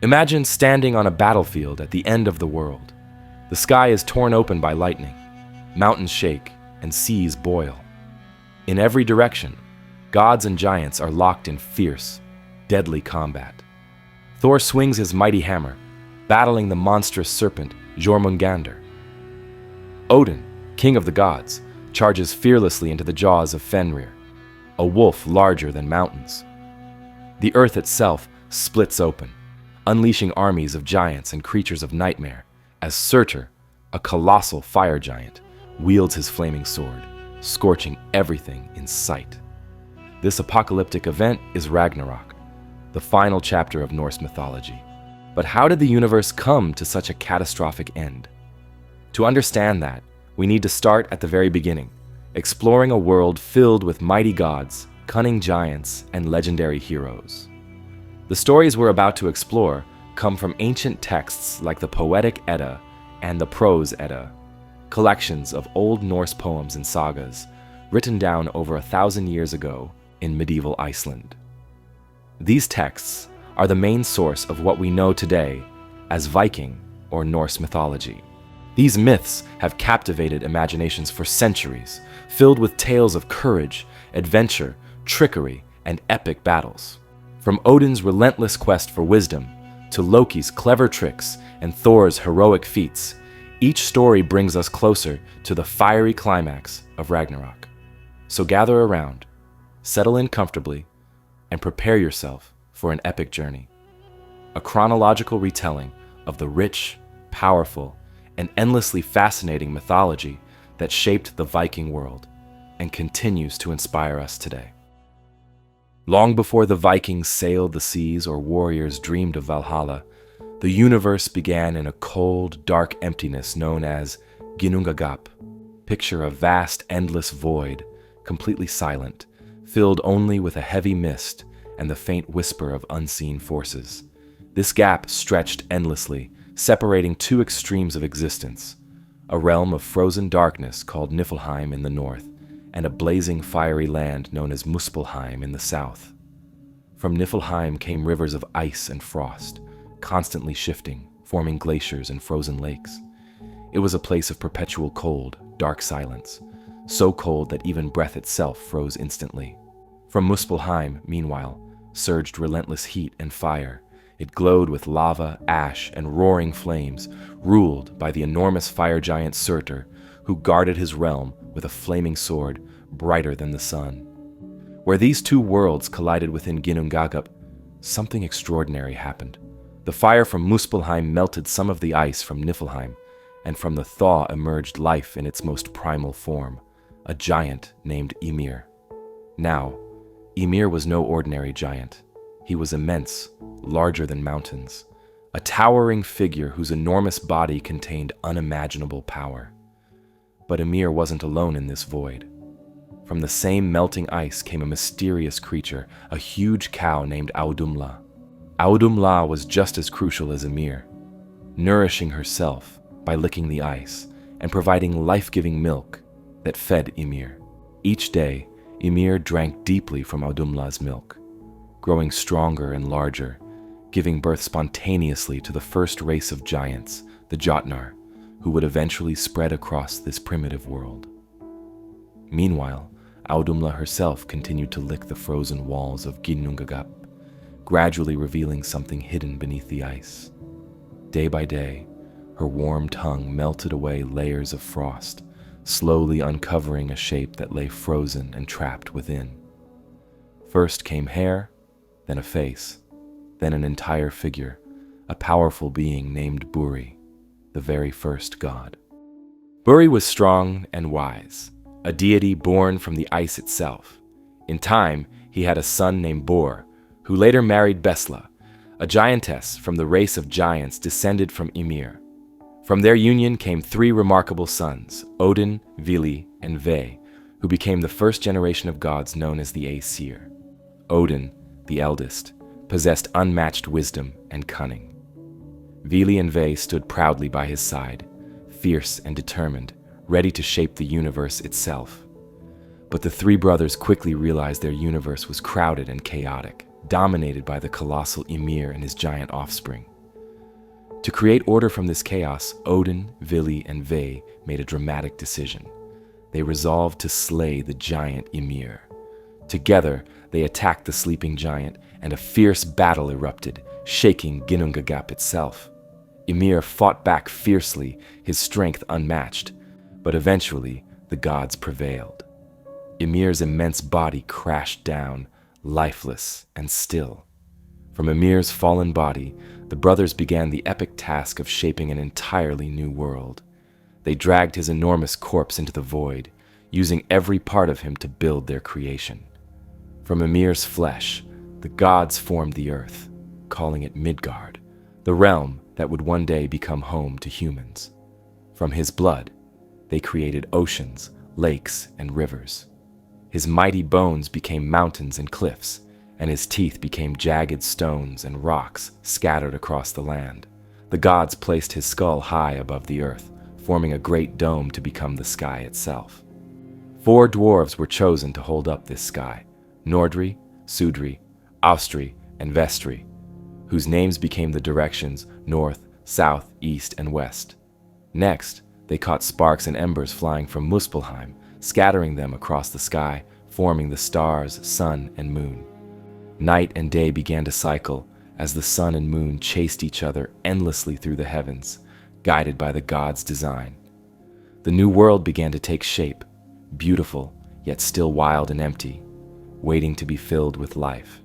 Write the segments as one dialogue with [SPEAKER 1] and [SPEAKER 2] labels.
[SPEAKER 1] Imagine standing on a battlefield at the end of the world. The sky is torn open by lightning, mountains shake, and seas boil. In every direction, gods and giants are locked in fierce, deadly combat. Thor swings his mighty hammer, battling the monstrous serpent Jormungandr. Odin, king of the gods, charges fearlessly into the jaws of Fenrir, a wolf larger than mountains. The earth itself splits open, unleashing armies of giants and creatures of nightmare, as Surtur, a colossal fire giant, wields his flaming sword, scorching everything in sight. This apocalyptic event is Ragnarok, the final chapter of Norse mythology. But how did the universe come to such a catastrophic end? To understand that, we need to start at the very beginning, exploring a world filled with mighty gods, cunning giants, and legendary heroes. The stories we're about to explore come from ancient texts like the Poetic Edda and the Prose Edda, collections of Old Norse poems and sagas written down over 1,000 years ago in medieval Iceland. These texts are the main source of what we know today as Viking or Norse mythology. These myths have captivated imaginations for centuries, filled with tales of courage, adventure, trickery, and epic battles. From Odin's relentless quest for wisdom to Loki's clever tricks and Thor's heroic feats, each story brings us closer to the fiery climax of Ragnarok. So gather around, settle in comfortably, and prepare yourself for an epic journey. A chronological retelling of the rich, powerful, and endlessly fascinating mythology that shaped the Viking world and continues to inspire us today. Long before the Vikings sailed the seas or warriors dreamed of Valhalla, the universe began in a cold, dark emptiness known as Ginnungagap. Picture a vast, endless void, completely silent, filled only with a heavy mist and the faint whisper of unseen forces. This gap stretched endlessly, separating two extremes of existence, a realm of frozen darkness called Niflheim in the north, and a blazing fiery land known as Muspelheim in the south. From Niflheim came rivers of ice and frost, constantly shifting, forming glaciers and frozen lakes. It was a place of perpetual cold, dark silence, so cold that even breath itself froze instantly. From Muspelheim, meanwhile, surged relentless heat and fire. It glowed with lava, ash, and roaring flames, ruled by the enormous fire giant Surtur, who guarded his realm with a flaming sword brighter than the sun. Where these two worlds collided within Ginnungagap, something extraordinary happened. The fire from Muspelheim melted some of the ice from Niflheim, and from the thaw emerged life in its most primal form, a giant named Ymir. Now, Ymir was no ordinary giant. He was immense, larger than mountains, a towering figure whose enormous body contained unimaginable power. But Ymir wasn't alone in this void. From the same melting ice came a mysterious creature, a huge cow named Audumla. Audumla was just as crucial as Ymir, nourishing herself by licking the ice and providing life-giving milk that fed Ymir. Each day, Ymir drank deeply from Audumla's milk, growing stronger and larger, giving birth spontaneously to the first race of giants, the Jotnar, who would eventually spread across this primitive world. Meanwhile, Audumla herself continued to lick the frozen walls of Ginnungagap, gradually revealing something hidden beneath the ice. Day by day, her warm tongue melted away layers of frost, slowly uncovering a shape that lay frozen and trapped within. First came hair, then a face, then an entire figure, a powerful being named Buri, the very first god. Buri was strong and wise, a deity born from the ice itself. In time, he had a son named Bor, who later married Besla, a giantess from the race of giants descended from Ymir. From their union came three remarkable sons, Odin, Vili, and Ve, who became the first generation of gods known as the Aesir. Odin, the eldest, possessed unmatched wisdom and cunning. Vili and Ve stood proudly by his side, fierce and determined, ready to shape the universe itself. But the three brothers quickly realized their universe was crowded and chaotic. dominated by the colossal Ymir and his giant offspring. To create order from this chaos, Odin, Vili, and Ve made a dramatic decision. They resolved to slay the giant Ymir. Together, they attacked the sleeping giant, and a fierce battle erupted, shaking Ginnungagap itself. Ymir fought back fiercely, his strength unmatched, but eventually the gods prevailed. Ymir's immense body crashed down, lifeless and still. From Ymir's fallen body, the brothers began the epic task of shaping an entirely new world. They dragged his enormous corpse into the void, using every part of him to build their creation. From Ymir's flesh, the gods formed the earth, calling it Midgard, the realm that would one day become home to humans. From his blood, they created oceans, lakes, and rivers. His mighty bones became mountains and cliffs, and his teeth became jagged stones and rocks scattered across the land. The gods placed his skull high above the earth, forming a great dome to become the sky itself. 4 dwarves were chosen to hold up this sky: Nordri, Sudri, Austri, and Vestri, whose names became the directions north, south, east, and west. Next, they caught sparks and embers flying from Muspelheim, scattering them across the sky, forming the stars, sun, and moon. Night and day began to cycle as the sun and moon chased each other endlessly through the heavens, guided by the gods' design. The new world began to take shape, beautiful, yet still wild and empty, waiting to be filled with life.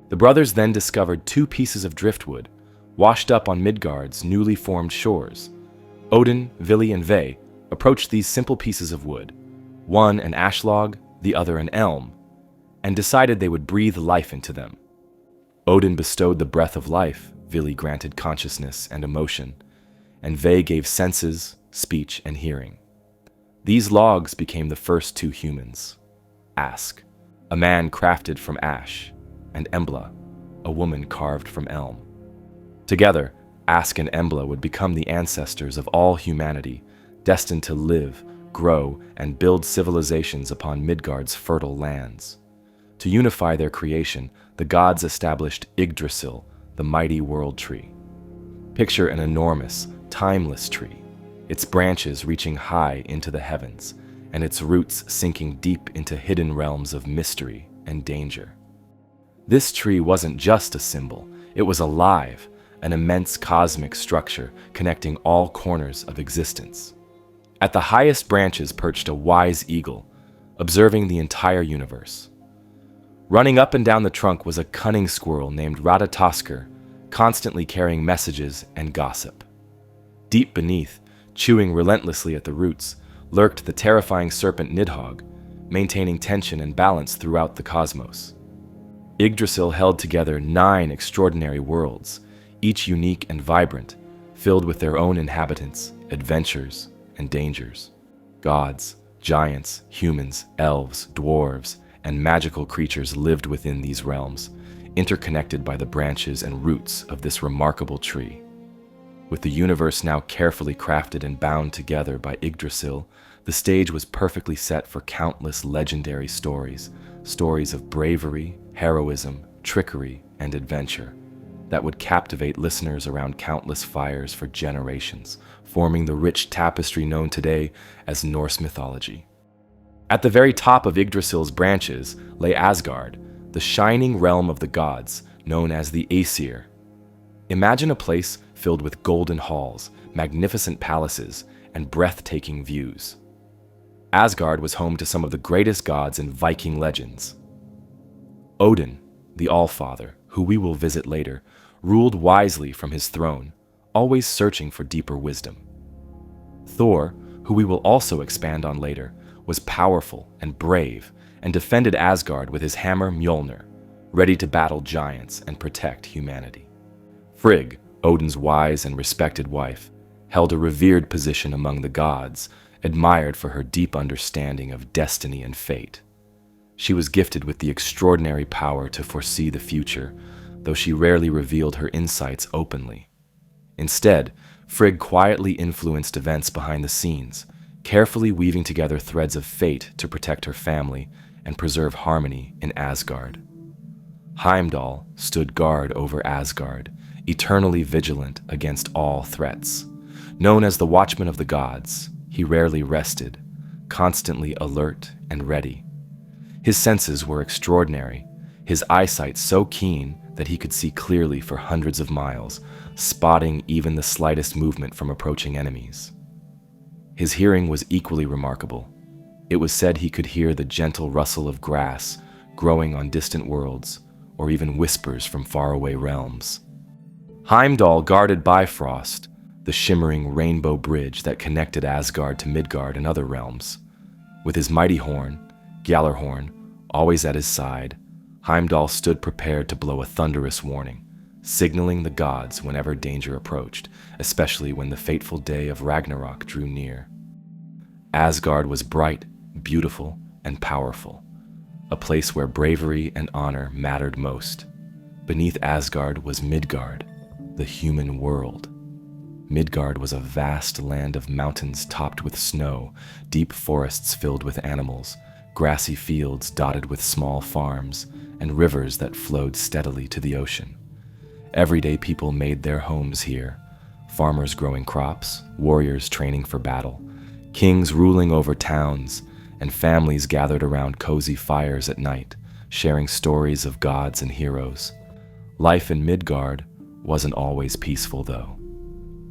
[SPEAKER 1] The brothers then discovered 2 pieces of driftwood, washed up on Midgard's newly formed shores. Odin, Vili, and Ve approached these simple pieces of wood, one an ash log, the other an elm, and decided they would breathe life into them. Odin bestowed the breath of life, Vili granted consciousness and emotion, and Ve gave senses, speech, and hearing. These logs became the first 2 humans: Ask, a man crafted from ash, and Embla, a woman carved from elm. Together, Ask and Embla would become the ancestors of all humanity, destined to live, grow, and build civilizations upon Midgard's fertile lands. To unify their creation, the gods established Yggdrasil, the mighty world tree. Picture an enormous, timeless tree, its branches reaching high into the heavens, and its roots sinking deep into hidden realms of mystery and danger. This tree wasn't just a symbol, it was alive, an immense cosmic structure connecting all corners of existence. At the highest branches perched a wise eagle, observing the entire universe. Running up and down the trunk was a cunning squirrel named Ratatoskr, constantly carrying messages and gossip. Deep beneath, chewing relentlessly at the roots, lurked the terrifying serpent Nidhogg, maintaining tension and balance throughout the cosmos. Yggdrasil held together 9 extraordinary worlds, each unique and vibrant, filled with their own inhabitants, adventures, and dangers. Gods, giants, humans, elves, dwarves, and magical creatures lived within these realms, interconnected by the branches and roots of this remarkable tree. With the universe now carefully crafted and bound together by Yggdrasil, the stage was perfectly set for countless legendary stories, stories of bravery, heroism, trickery, and adventure, that would captivate listeners around countless fires for generations, forming the rich tapestry known today as Norse mythology. At the very top of Yggdrasil's branches lay Asgard, the shining realm of the gods, known as the Aesir. Imagine a place filled with golden halls, magnificent palaces, and breathtaking views. Asgard was home to some of the greatest gods in Viking legends. Odin, the Allfather, who we will visit later, ruled wisely from his throne, always searching for deeper wisdom. Thor, who we will also expand on later, was powerful and brave and defended Asgard with his hammer Mjolnir, ready to battle giants and protect humanity. Frigg, Odin's wise and respected wife, held a revered position among the gods, admired for her deep understanding of destiny and fate. She was gifted with the extraordinary power to foresee the future, though she rarely revealed her insights openly. Instead, Frigg quietly influenced events behind the scenes, carefully weaving together threads of fate to protect her family and preserve harmony in Asgard. Heimdall stood guard over Asgard, eternally vigilant against all threats. Known as the Watchman of the Gods, he rarely rested, constantly alert and ready. His senses were extraordinary, his eyesight so keen that he could see clearly for hundreds of miles, spotting even the slightest movement from approaching enemies. His hearing was equally remarkable. It was said he could hear the gentle rustle of grass growing on distant worlds, or even whispers from faraway realms. Heimdall guarded Bifrost, the shimmering rainbow bridge that connected Asgard to Midgard and other realms. With his mighty horn, Gjallarhorn, always at his side, Heimdall stood prepared to blow a thunderous warning, signaling the gods whenever danger approached, especially when the fateful day of Ragnarok drew near. Asgard was bright, beautiful, and powerful, a place where bravery and honor mattered most. Beneath Asgard was Midgard, the human world. Midgard was a vast land of mountains topped with snow, deep forests filled with animals, grassy fields dotted with small farms, and rivers that flowed steadily to the ocean. Everyday people made their homes here, farmers growing crops, warriors training for battle, kings ruling over towns, and families gathered around cozy fires at night, sharing stories of gods and heroes. Life in Midgard wasn't always peaceful, though.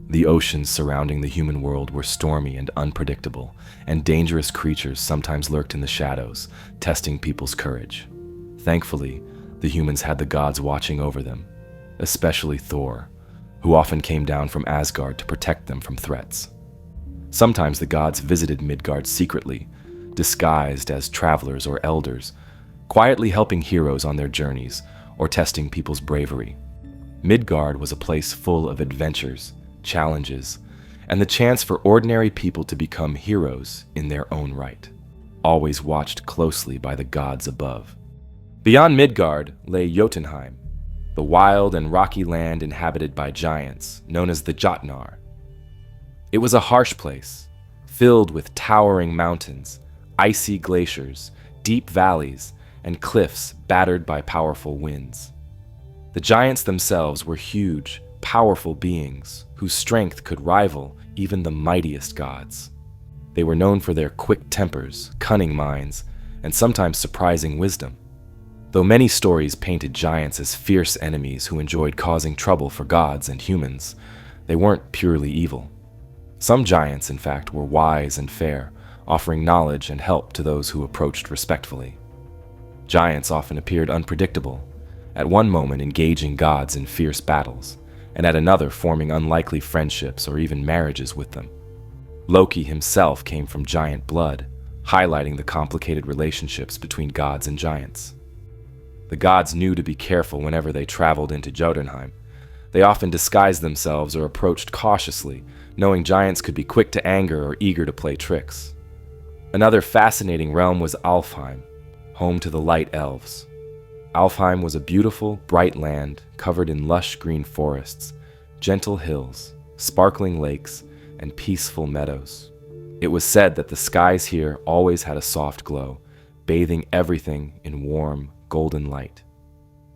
[SPEAKER 1] The oceans surrounding the human world were stormy and unpredictable, and dangerous creatures sometimes lurked in the shadows, testing people's courage. Thankfully, the humans had the gods watching over them, especially Thor, who often came down from Asgard to protect them from threats. Sometimes the gods visited Midgard secretly, disguised as travelers or elders, quietly helping heroes on their journeys or testing people's bravery. Midgard was a place full of adventures, challenges, and the chance for ordinary people to become heroes in their own right, always watched closely by the gods above. Beyond Midgard lay Jotunheim, the wild and rocky land inhabited by giants, known as the Jotnar. It was a harsh place, filled with towering mountains, icy glaciers, deep valleys, and cliffs battered by powerful winds. The giants themselves were huge, powerful beings whose strength could rival even the mightiest gods. They were known for their quick tempers, cunning minds, and sometimes surprising wisdom. Though many stories painted giants as fierce enemies who enjoyed causing trouble for gods and humans, they weren't purely evil. Some giants, in fact, were wise and fair, offering knowledge and help to those who approached respectfully. Giants often appeared unpredictable, at one moment engaging gods in fierce battles, and at another forming unlikely friendships or even marriages with them. Loki himself came from giant blood, highlighting the complicated relationships between gods and giants. The gods knew to be careful whenever they traveled into Jotunheim. They often disguised themselves or approached cautiously, knowing giants could be quick to anger or eager to play tricks. Another fascinating realm was Alfheim, home to the Light Elves. Alfheim was a beautiful, bright land covered in lush green forests, gentle hills, sparkling lakes, and peaceful meadows. It was said that the skies here always had a soft glow, bathing everything in warm, golden light.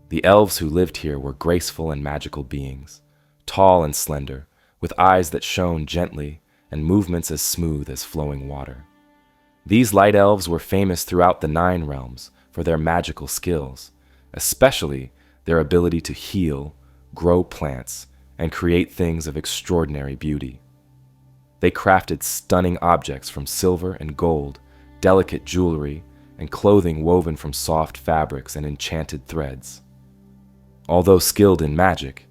[SPEAKER 1] The elves who lived here were graceful and magical beings, tall and slender, with eyes that shone gently and movements as smooth as flowing water. These light elves were famous throughout the 9 realms for their magical skills, especially their ability to heal, grow plants, and create things of extraordinary beauty. They crafted stunning objects from silver and gold, delicate jewelry, and clothing woven from soft fabrics and enchanted threads. Although skilled in magic,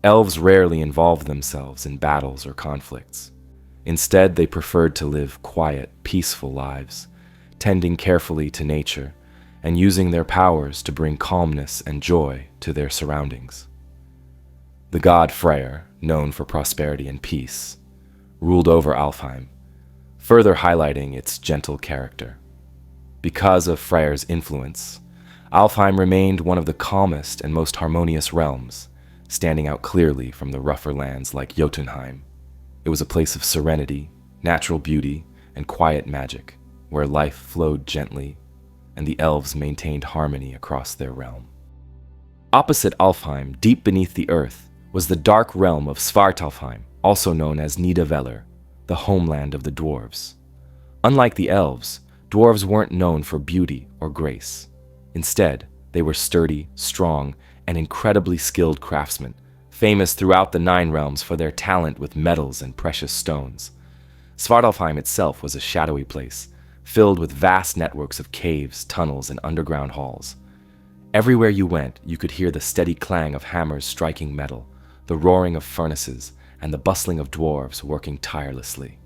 [SPEAKER 1] elves rarely involved themselves in battles or conflicts. Instead, they preferred to live quiet, peaceful lives, tending carefully to nature and using their powers to bring calmness and joy to their surroundings. The god Freyr, known for prosperity and peace, ruled over Alfheim, further highlighting its gentle character. Because of Freyr's influence, Alfheim remained one of the calmest and most harmonious realms, standing out clearly from the rougher lands like Jotunheim. It was a place of serenity, natural beauty, and quiet magic, where life flowed gently, and the elves maintained harmony across their realm. Opposite Alfheim, deep beneath the earth, was the dark realm of Svartalfheim, also known as Nidavellir, the homeland of the dwarves. Unlike the elves, dwarves weren't known for beauty or grace. Instead, they were sturdy, strong, and incredibly skilled craftsmen, famous throughout the Nine Realms for their talent with metals and precious stones. Svartalfheim itself was a shadowy place, filled with vast networks of caves, tunnels, and underground halls. Everywhere you went, you could hear the steady clang of hammers striking metal, the roaring of furnaces, and the bustling of dwarves working tirelessly.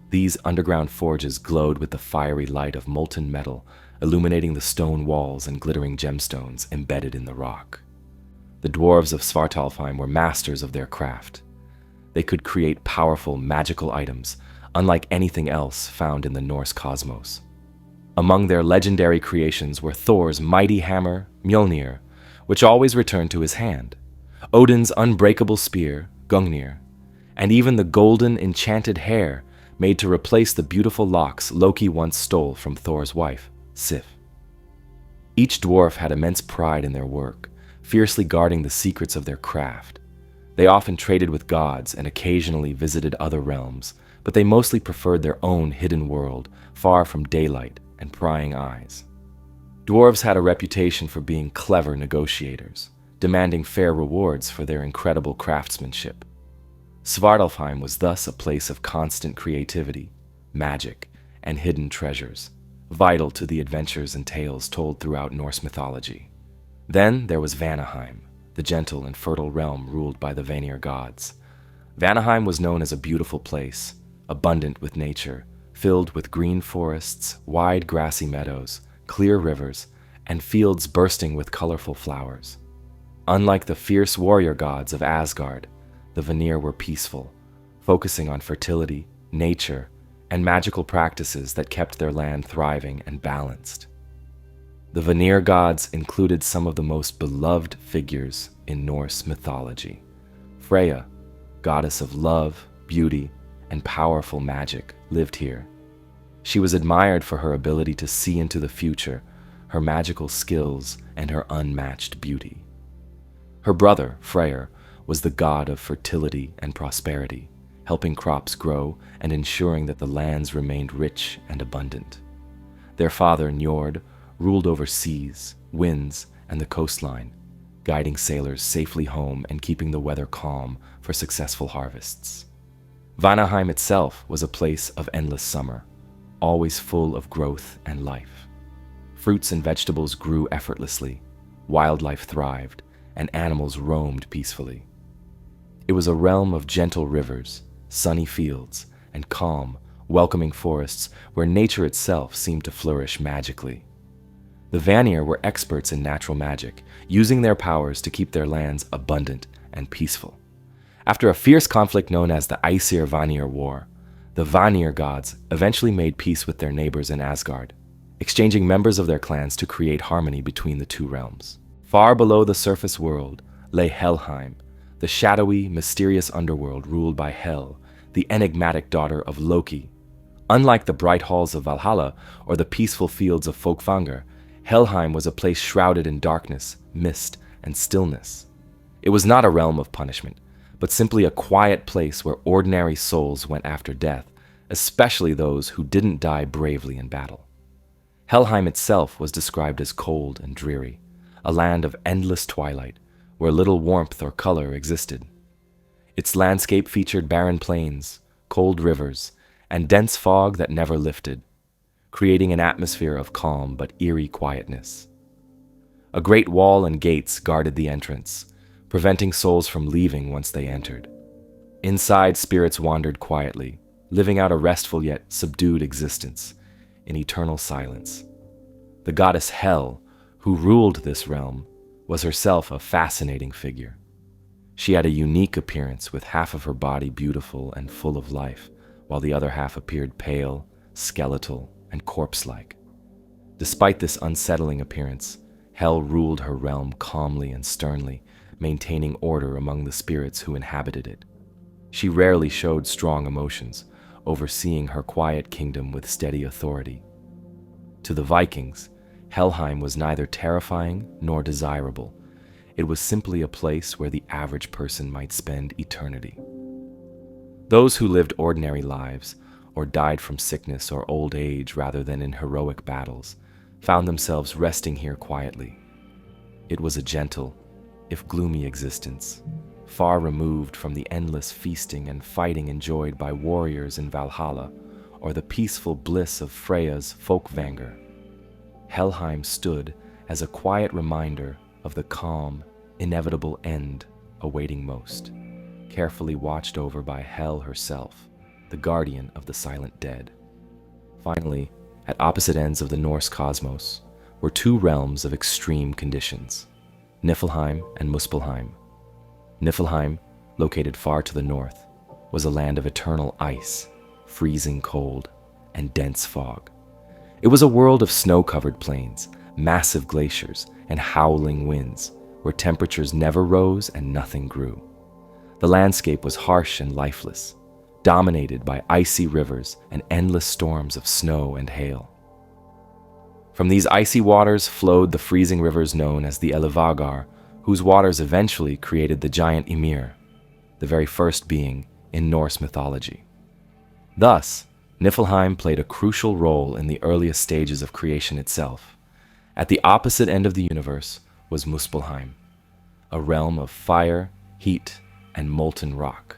[SPEAKER 1] These underground forges glowed with the fiery light of molten metal, illuminating the stone walls and glittering gemstones embedded in the rock. The dwarves of Svartalfheim were masters of their craft. They could create powerful, magical items, unlike anything else found in the Norse cosmos. Among their legendary creations were Thor's mighty hammer, Mjolnir, which always returned to his hand, Odin's unbreakable spear, Gungnir, and even the golden enchanted hair made to replace the beautiful locks Loki once stole from Thor's wife, Sif. Each dwarf had immense pride in their work, fiercely guarding the secrets of their craft. They often traded with gods and occasionally visited other realms, but they mostly preferred their own hidden world, far from daylight and prying eyes. Dwarves had a reputation for being clever negotiators, demanding fair rewards for their incredible craftsmanship. Svartalfheim was thus a place of constant creativity, magic, and hidden treasures, vital to the adventures and tales told throughout Norse mythology. Then there was Vanaheim, the gentle and fertile realm ruled by the Vanir gods. Vanaheim was known as a beautiful place, abundant with nature, filled with green forests, wide grassy meadows, clear rivers, and fields bursting with colorful flowers. Unlike the fierce warrior gods of Asgard, the Vanir were peaceful, focusing on fertility, nature, and magical practices that kept their land thriving and balanced. The Vanir gods included some of the most beloved figures in Norse mythology. Freyja, goddess of love, beauty, and powerful magic, lived here. She was admired for her ability to see into the future, her magical skills, and her unmatched beauty. Her brother, Freyr, was the god of fertility and prosperity, helping crops grow and ensuring that the lands remained rich and abundant. Their father, Njord, ruled over seas, winds, and the coastline, guiding sailors safely home and keeping the weather calm for successful harvests. Vanaheim itself was a place of endless summer, always full of growth and life. Fruits and vegetables grew effortlessly, wildlife thrived, and animals roamed peacefully. It was a realm of gentle rivers, sunny fields, and calm, welcoming forests where nature itself seemed to flourish magically. The Vanir were experts in natural magic, using their powers to keep their lands abundant and peaceful. After a fierce conflict known as the Aesir-Vanir War, the Vanir gods eventually made peace with their neighbors in Asgard, exchanging members of their clans to create harmony between the two realms. Far below the surface world lay Helheim, the shadowy, mysterious underworld ruled by Hel, the enigmatic daughter of Loki. Unlike the bright halls of Valhalla or the peaceful fields of Folkvanger, Helheim was a place shrouded in darkness, mist, and stillness. It was not a realm of punishment, but simply a quiet place where ordinary souls went after death, especially those who didn't die bravely in battle. Helheim itself was described as cold and dreary, a land of endless twilight, where little warmth or color existed. Its landscape featured barren plains, cold rivers, and dense fog that never lifted, creating an atmosphere of calm but eerie quietness. A great wall and gates guarded the entrance, preventing souls from leaving once they entered. Inside, spirits wandered quietly, living out a restful yet subdued existence in eternal silence. The goddess Hel, who ruled this realm, was herself a fascinating figure. She had a unique appearance, with half of her body beautiful and full of life, while the other half appeared pale, skeletal, and corpse-like. Despite this unsettling appearance, Hel ruled her realm calmly and sternly, maintaining order among the spirits who inhabited it. She rarely showed strong emotions, overseeing her quiet kingdom with steady authority. To the Vikings, Helheim was neither terrifying nor desirable. It was simply a place where the average person might spend eternity. Those who lived ordinary lives, or died from sickness or old age rather than in heroic battles, found themselves resting here quietly. It was a gentle, if gloomy existence, far removed from the endless feasting and fighting enjoyed by warriors in Valhalla, or the peaceful bliss of Freyja's folkvanger. Helheim stood as a quiet reminder of the calm, inevitable end awaiting most, carefully watched over by Hel herself, the guardian of the silent dead. Finally, at opposite ends of the Norse cosmos were two realms of extreme conditions, Niflheim and Muspelheim. Niflheim, located far to the north, was a land of eternal ice, freezing cold, and dense fog. It was a world of snow-covered plains, massive glaciers, and howling winds, where temperatures never rose and nothing grew. The landscape was harsh and lifeless, dominated by icy rivers and endless storms of snow and hail. From these icy waters flowed the freezing rivers known as the Elivagar, whose waters eventually created the giant Ymir, the very first being in Norse mythology. Thus, Niflheim played a crucial role in the earliest stages of creation itself. At the opposite end of the universe was Muspelheim, a realm of fire, heat, and molten rock.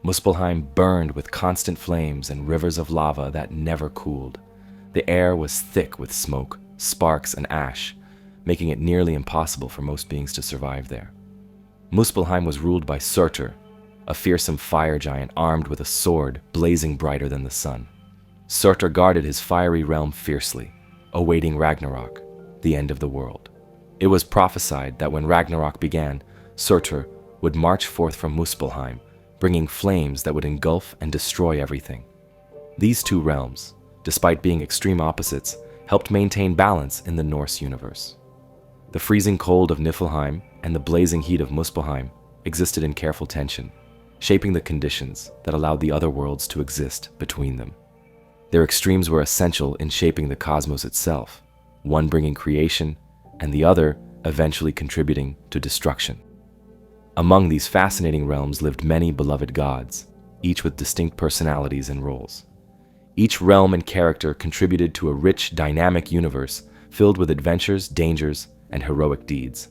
[SPEAKER 1] Muspelheim burned with constant flames and rivers of lava that never cooled. The air was thick with smoke, sparks, and ash, making it nearly impossible for most beings to survive there. Muspelheim was ruled by Surtur, a fearsome fire giant armed with a sword blazing brighter than the sun. Surtur guarded his fiery realm fiercely, awaiting Ragnarok, the end of the world. It was prophesied that when Ragnarok began, Surtur would march forth from Muspelheim, bringing flames that would engulf and destroy everything. These two realms, despite being extreme opposites, helped maintain balance in the Norse universe. The freezing cold of Niflheim and the blazing heat of Muspelheim existed in careful tension, shaping the conditions that allowed the other worlds to exist between them. Their extremes were essential in shaping the cosmos itself, one bringing creation and the other eventually contributing to destruction. Among these fascinating realms lived many beloved gods, each with distinct personalities and roles. Each realm and character contributed to a rich, dynamic universe filled with adventures, dangers, and heroic deeds.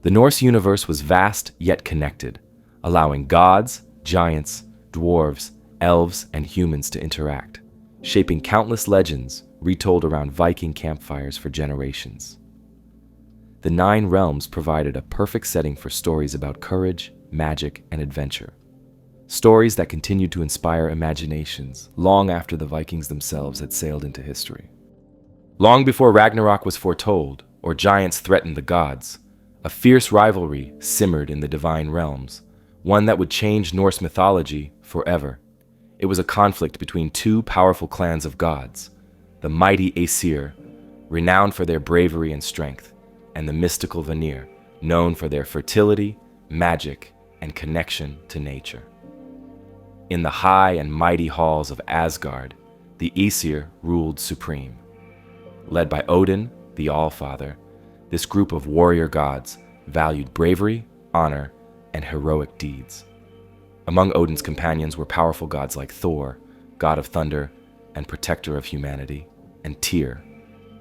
[SPEAKER 1] The Norse universe was vast yet connected, allowing gods, giants, dwarves, elves, and humans to interact, shaping countless legends retold around Viking campfires for generations. The 9 realms provided a perfect setting for stories about courage, magic, and adventure. Stories that continued to inspire imaginations long after the Vikings themselves had sailed into history. Long before Ragnarok was foretold, or giants threatened the gods, a fierce rivalry simmered in the divine realms, one that would change Norse mythology forever. It was a conflict between two powerful clans of gods, the mighty Aesir, renowned for their bravery and strength, and the mystical Vanir, known for their fertility, magic, and connection to nature. In the high and mighty halls of Asgard, the Aesir ruled supreme. Led by Odin, the All-Father, this group of warrior gods valued bravery, honor, and heroic deeds. Among Odin's companions were powerful gods like Thor, god of thunder and protector of humanity, and Tyr,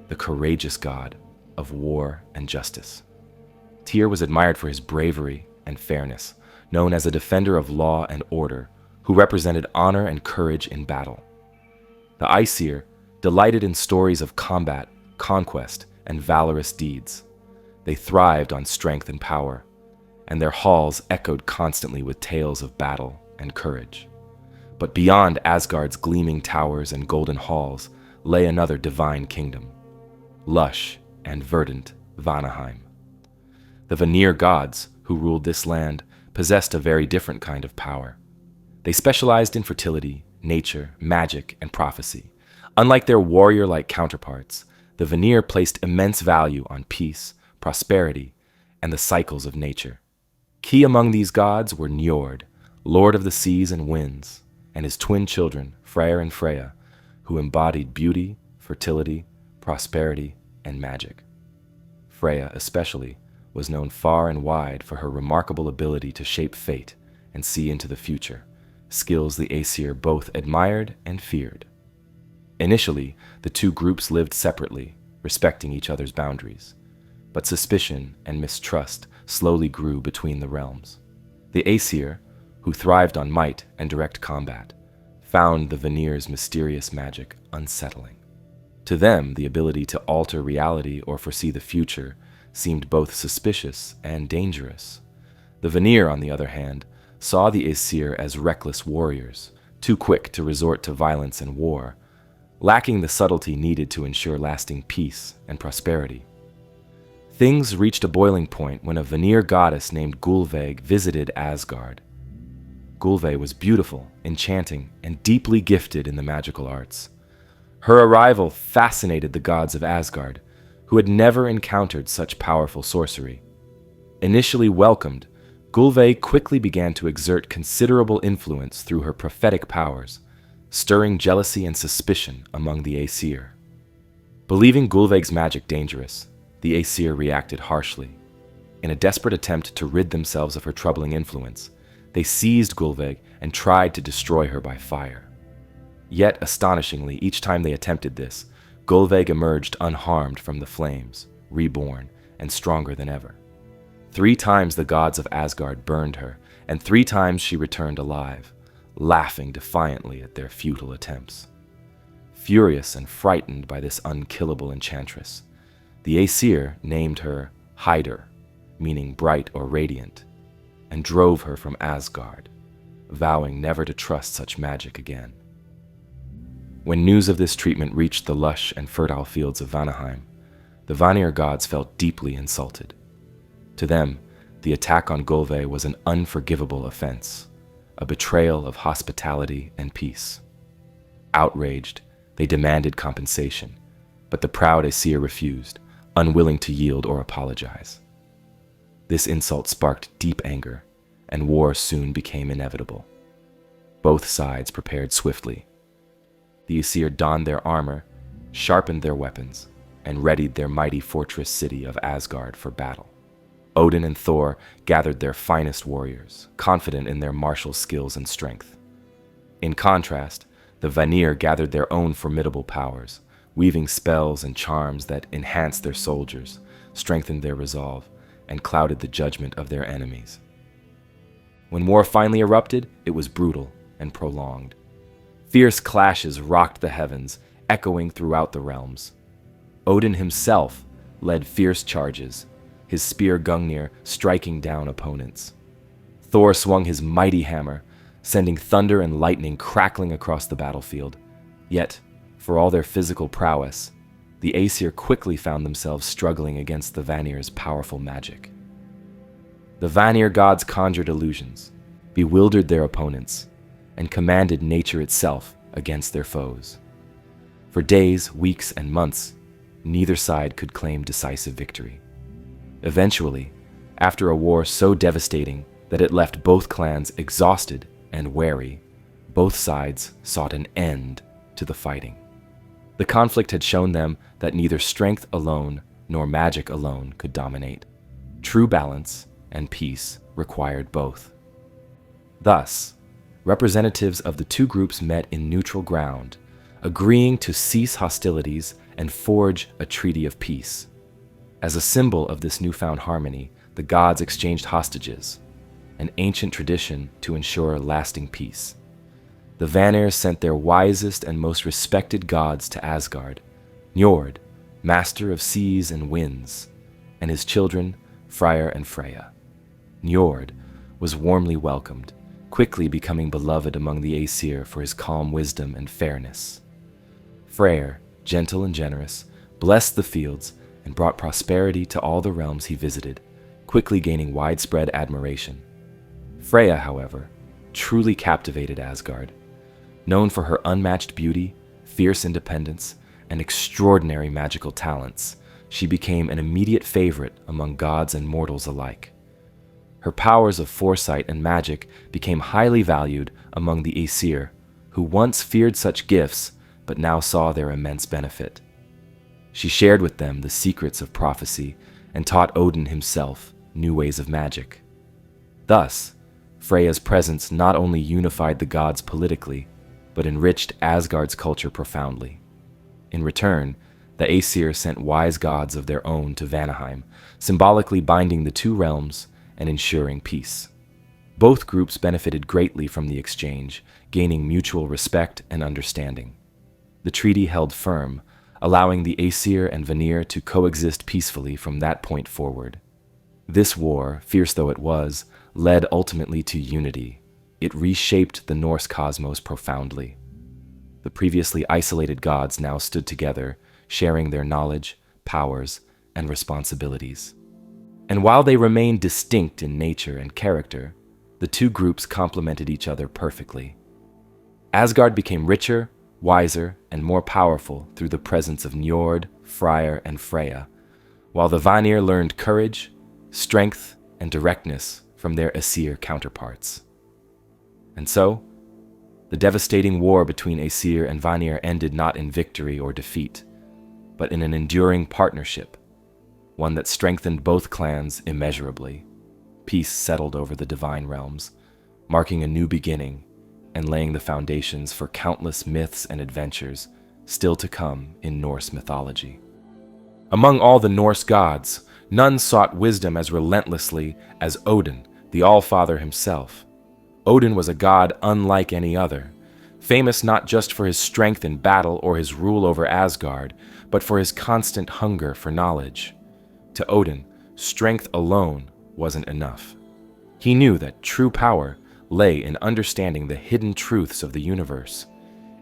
[SPEAKER 1] the courageous god of war and justice. Tyr was admired for his bravery and fairness, known as a defender of law and order, who represented honor and courage in battle. The Aesir delighted in stories of combat, conquest, and valorous deeds. They thrived on strength and power, and their halls echoed constantly with tales of battle and courage. But beyond Asgard's gleaming towers and golden halls lay another divine kingdom, lush and verdant Vanaheim. The Vanir gods, who ruled this land, possessed a very different kind of power. They specialized in fertility, nature, magic, and prophecy. Unlike their warrior-like counterparts, the Vanir placed immense value on peace, prosperity, and the cycles of nature. Key among these gods were Njord, lord of the seas and winds, and his twin children, Freyr and Freyja, who embodied beauty, fertility, prosperity, and magic. Freyja, especially, was known far and wide for her remarkable ability to shape fate and see into the future, skills the Aesir both admired and feared. Initially, the two groups lived separately, respecting each other's boundaries, but suspicion and mistrust slowly grew between the realms. The Aesir, who thrived on might and direct combat, found the Vanir's mysterious magic unsettling. To them, the ability to alter reality or foresee the future seemed both suspicious and dangerous. The Vanir, on the other hand, saw the Aesir as reckless warriors, too quick to resort to violence and war, lacking the subtlety needed to ensure lasting peace and prosperity. Things reached a boiling point when a Vanir goddess named Gullveig visited Asgard. Gullveig was beautiful, enchanting, and deeply gifted in the magical arts. Her arrival fascinated the gods of Asgard, who had never encountered such powerful sorcery. Initially welcomed, Gullveig quickly began to exert considerable influence through her prophetic powers, stirring jealousy and suspicion among the Aesir. Believing Gullveig's magic dangerous, the Aesir reacted harshly. In a desperate attempt to rid themselves of her troubling influence, they seized Gullveig and tried to destroy her by fire. Yet, astonishingly, each time they attempted this, Gullveig emerged unharmed from the flames, reborn, and stronger than ever. 3 times the gods of Asgard burned her, and 3 times she returned alive, laughing defiantly at their futile attempts. Furious and frightened by this unkillable enchantress, the Aesir named her Hyder, meaning bright or radiant, and drove her from Asgard, vowing never to trust such magic again. When news of this treatment reached the lush and fertile fields of Vanaheim, the Vanir gods felt deeply insulted. To them, the attack on Gullveig was an unforgivable offense, a betrayal of hospitality and peace. Outraged, they demanded compensation, but the proud Aesir refused, unwilling to yield or apologize. This insult sparked deep anger, and war soon became inevitable. Both sides prepared swiftly. The Aesir donned their armor, sharpened their weapons, and readied their mighty fortress city of Asgard for battle. Odin and Thor gathered their finest warriors, confident in their martial skills and strength. In contrast, the Vanir gathered their own formidable powers, weaving spells and charms that enhanced their soldiers, strengthened their resolve, and clouded the judgment of their enemies. When war finally erupted, it was brutal and prolonged. Fierce clashes rocked the heavens, echoing throughout the realms. Odin himself led fierce charges, his spear Gungnir striking down opponents. Thor swung his mighty hammer, sending thunder and lightning crackling across the battlefield. Yet, for all their physical prowess, the Aesir quickly found themselves struggling against the Vanir's powerful magic. The Vanir gods conjured illusions, bewildered their opponents, and commanded nature itself against their foes. For days, weeks, and months, neither side could claim decisive victory. Eventually, after a war so devastating that it left both clans exhausted and wary, both sides sought an end to the fighting. The conflict had shown them that neither strength alone nor magic alone could dominate. True balance and peace required both. Thus, representatives of the two groups met in neutral ground, agreeing to cease hostilities and forge a treaty of peace. As a symbol of this newfound harmony, the gods exchanged hostages, an ancient tradition to ensure lasting peace. The Vanir sent their wisest and most respected gods to Asgard, Njord, master of seas and winds, and his children, Freyr and Freyja. Njord was warmly welcomed, quickly becoming beloved among the Aesir for his calm wisdom and fairness. Freyr, gentle and generous, blessed the fields and brought prosperity to all the realms he visited, quickly gaining widespread admiration. Freyja, however, truly captivated Asgard. Known for her unmatched beauty, fierce independence, and extraordinary magical talents, she became an immediate favorite among gods and mortals alike. Her powers of foresight and magic became highly valued among the Aesir, who once feared such gifts but now saw their immense benefit. She shared with them the secrets of prophecy and taught Odin himself new ways of magic. Thus, Freyja's presence not only unified the gods politically, but enriched Asgard's culture profoundly. In return, the Aesir sent wise gods of their own to Vanaheim, symbolically binding the two realms and ensuring peace. Both groups benefited greatly from the exchange, gaining mutual respect and understanding. The treaty held firm, allowing the Aesir and Vanir to coexist peacefully from that point forward. This war, fierce though it was, led ultimately to unity. It reshaped the Norse cosmos profoundly. The previously isolated gods now stood together, sharing their knowledge, powers, and responsibilities. And while they remained distinct in nature and character, the two groups complemented each other perfectly. Asgard became richer, wiser, and more powerful through the presence of Njord, Freyr, and Freyja, while the Vanir learned courage, strength, and directness from their Aesir counterparts. And so, the devastating war between Aesir and Vanir ended not in victory or defeat, but in an enduring partnership, one that strengthened both clans immeasurably. Peace settled over the divine realms, marking a new beginning and laying the foundations for countless myths and adventures still to come in Norse mythology. Among all the Norse gods, none sought wisdom as relentlessly as Odin, the All-Father himself. Odin was a god unlike any other, famous not just for his strength in battle or his rule over Asgard, but for his constant hunger for knowledge. To Odin, strength alone wasn't enough. He knew that true power lay in understanding the hidden truths of the universe,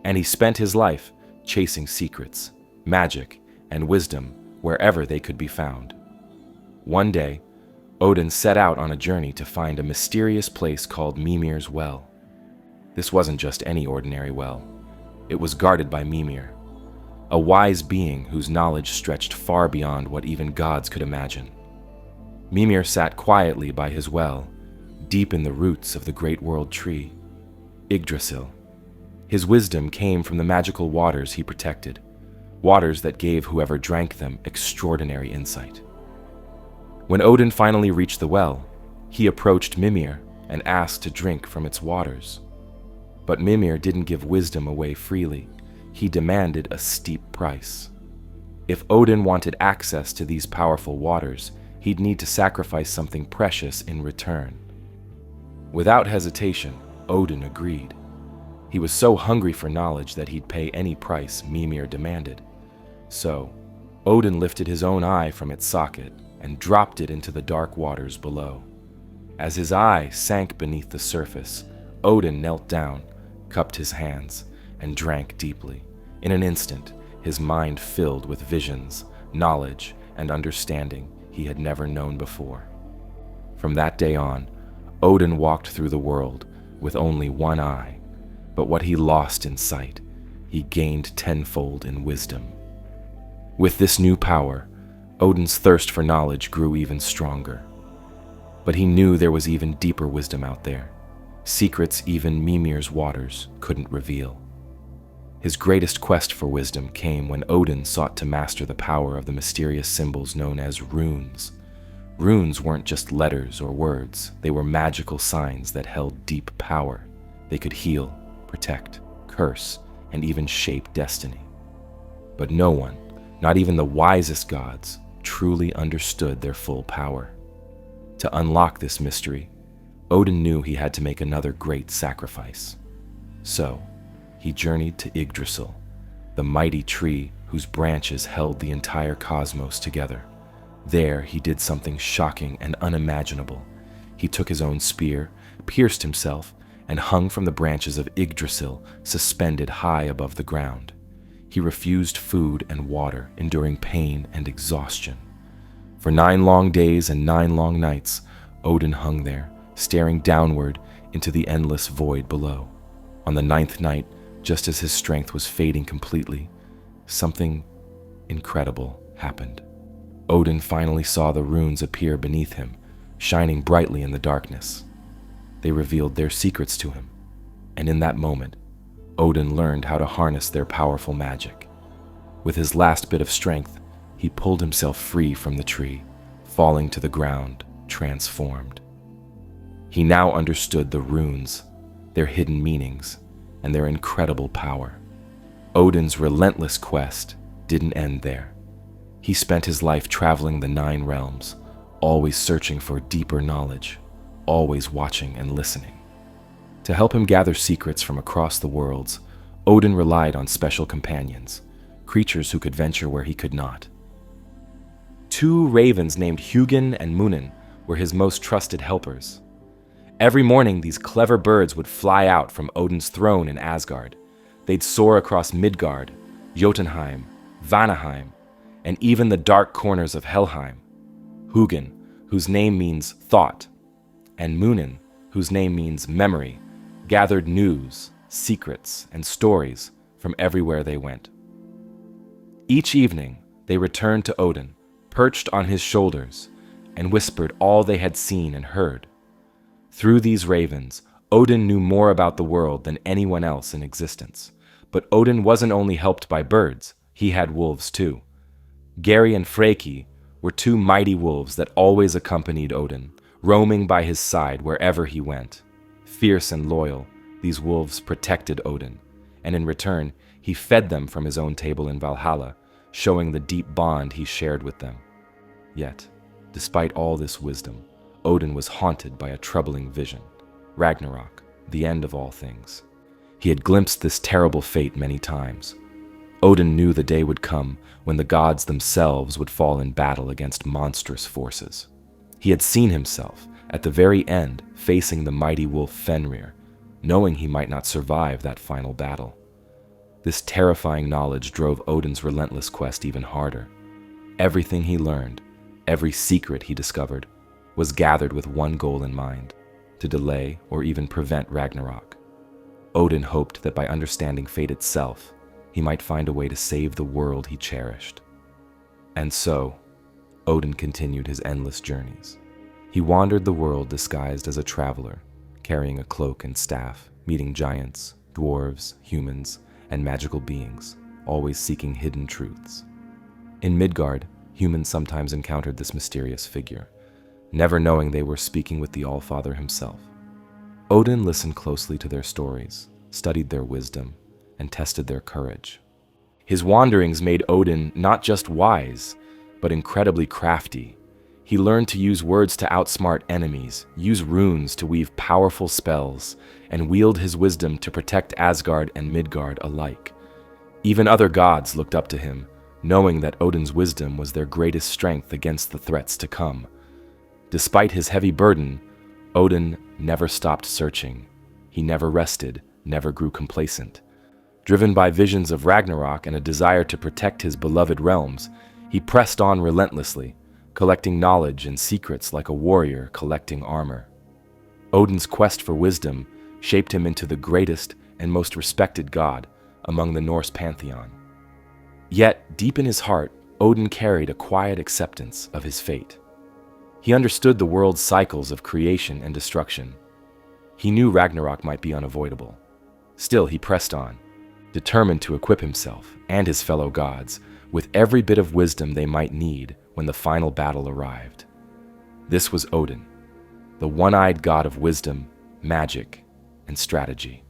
[SPEAKER 1] and he spent his life chasing secrets, magic, and wisdom wherever they could be found. One day, Odin set out on a journey to find a mysterious place called Mimir's Well. This wasn't just any ordinary well. It was guarded by Mimir, a wise being whose knowledge stretched far beyond what even gods could imagine. Mimir sat quietly by his well, deep in the roots of the great world tree, Yggdrasil. His wisdom came from the magical waters he protected, waters that gave whoever drank them extraordinary insight. When Odin finally reached the well, he approached Mimir and asked to drink from its waters. But Mimir didn't give wisdom away freely. He demanded a steep price. If Odin wanted access to these powerful waters, he'd need to sacrifice something precious in return. Without hesitation, Odin agreed. He was so hungry for knowledge that he'd pay any price Mimir demanded. So, Odin lifted his own eye from its socket and dropped it into the dark waters below. As his eye sank beneath the surface, Odin knelt down, cupped his hands, and drank deeply. In an instant, his mind filled with visions, knowledge, and understanding he had never known before. From that day on, Odin walked through the world with only one eye, but what he lost in sight, he gained tenfold in wisdom. With this new power, Odin's thirst for knowledge grew even stronger. But he knew there was even deeper wisdom out there, secrets even Mimir's waters couldn't reveal. His greatest quest for wisdom came when Odin sought to master the power of the mysterious symbols known as runes. Runes weren't just letters or words, they were magical signs that held deep power. They could heal, protect, curse, and even shape destiny. But no one, not even the wisest gods, truly understood their full power. To unlock this mystery, Odin knew he had to make another great sacrifice. So, he journeyed to Yggdrasil, the mighty tree whose branches held the entire cosmos together. There, he did something shocking and unimaginable. He took his own spear, pierced himself, and hung from the branches of Yggdrasil, suspended high above the ground. He refused food and water, enduring pain and exhaustion. For 9 long days and 9 long nights, Odin hung there, staring downward into the endless void below. On the 9th night, just as his strength was fading completely, something incredible happened. Odin finally saw the runes appear beneath him, shining brightly in the darkness. They revealed their secrets to him, and in that moment, Odin learned how to harness their powerful magic. With his last bit of strength, he pulled himself free from the tree, falling to the ground, transformed. He now understood the runes, their hidden meanings, and their incredible power. Odin's relentless quest didn't end there. He spent his life traveling the 9 realms, always searching for deeper knowledge, always watching and listening. To help him gather secrets from across the worlds, Odin relied on special companions, creatures who could venture where he could not. 2 ravens named Hugin and Munin were his most trusted helpers. Every morning, these clever birds would fly out from Odin's throne in Asgard. They'd soar across Midgard, Jotunheim, Vanaheim, and even the dark corners of Helheim. Hugin, whose name means thought, and Munin, whose name means memory, gathered news, secrets, and stories from everywhere they went. Each evening, they returned to Odin, perched on his shoulders, and whispered all they had seen and heard. Through these ravens, Odin knew more about the world than anyone else in existence. But Odin wasn't only helped by birds, he had wolves too. Geri and Freyja were 2 mighty wolves that always accompanied Odin, roaming by his side wherever he went. Fierce and loyal, these wolves protected Odin, and in return, he fed them from his own table in Valhalla, showing the deep bond he shared with them. Yet, despite all this wisdom, Odin was haunted by a troubling vision. Ragnarok, the end of all things. He had glimpsed this terrible fate many times. Odin knew the day would come when the gods themselves would fall in battle against monstrous forces. He had seen himself, at the very end, facing the mighty wolf Fenrir, knowing he might not survive that final battle. This terrifying knowledge drove Odin's relentless quest even harder. Everything he learned, every secret he discovered, was gathered with one goal in mind: to delay or even prevent Ragnarok. Odin hoped that by understanding fate itself, he might find a way to save the world he cherished. And so, Odin continued his endless journeys. He wandered the world disguised as a traveler, carrying a cloak and staff, meeting giants, dwarves, humans, and magical beings, always seeking hidden truths. In Midgard, humans sometimes encountered this mysterious figure, never knowing they were speaking with the Allfather himself. Odin listened closely to their stories, studied their wisdom, and tested their courage. His wanderings made Odin not just wise, but incredibly crafty. He learned to use words to outsmart enemies, use runes to weave powerful spells, and wield his wisdom to protect Asgard and Midgard alike. Even other gods looked up to him, knowing that Odin's wisdom was their greatest strength against the threats to come. Despite his heavy burden, Odin never stopped searching. He never rested, never grew complacent. Driven by visions of Ragnarok and a desire to protect his beloved realms, he pressed on relentlessly, collecting knowledge and secrets like a warrior collecting armor. Odin's quest for wisdom shaped him into the greatest and most respected god among the Norse pantheon. Yet, deep in his heart, Odin carried a quiet acceptance of his fate. He understood the world's cycles of creation and destruction. He knew Ragnarok might be unavoidable. Still, he pressed on, determined to equip himself and his fellow gods with every bit of wisdom they might need when the final battle arrived. This was Odin, the one-eyed god of wisdom, magic, and strategy.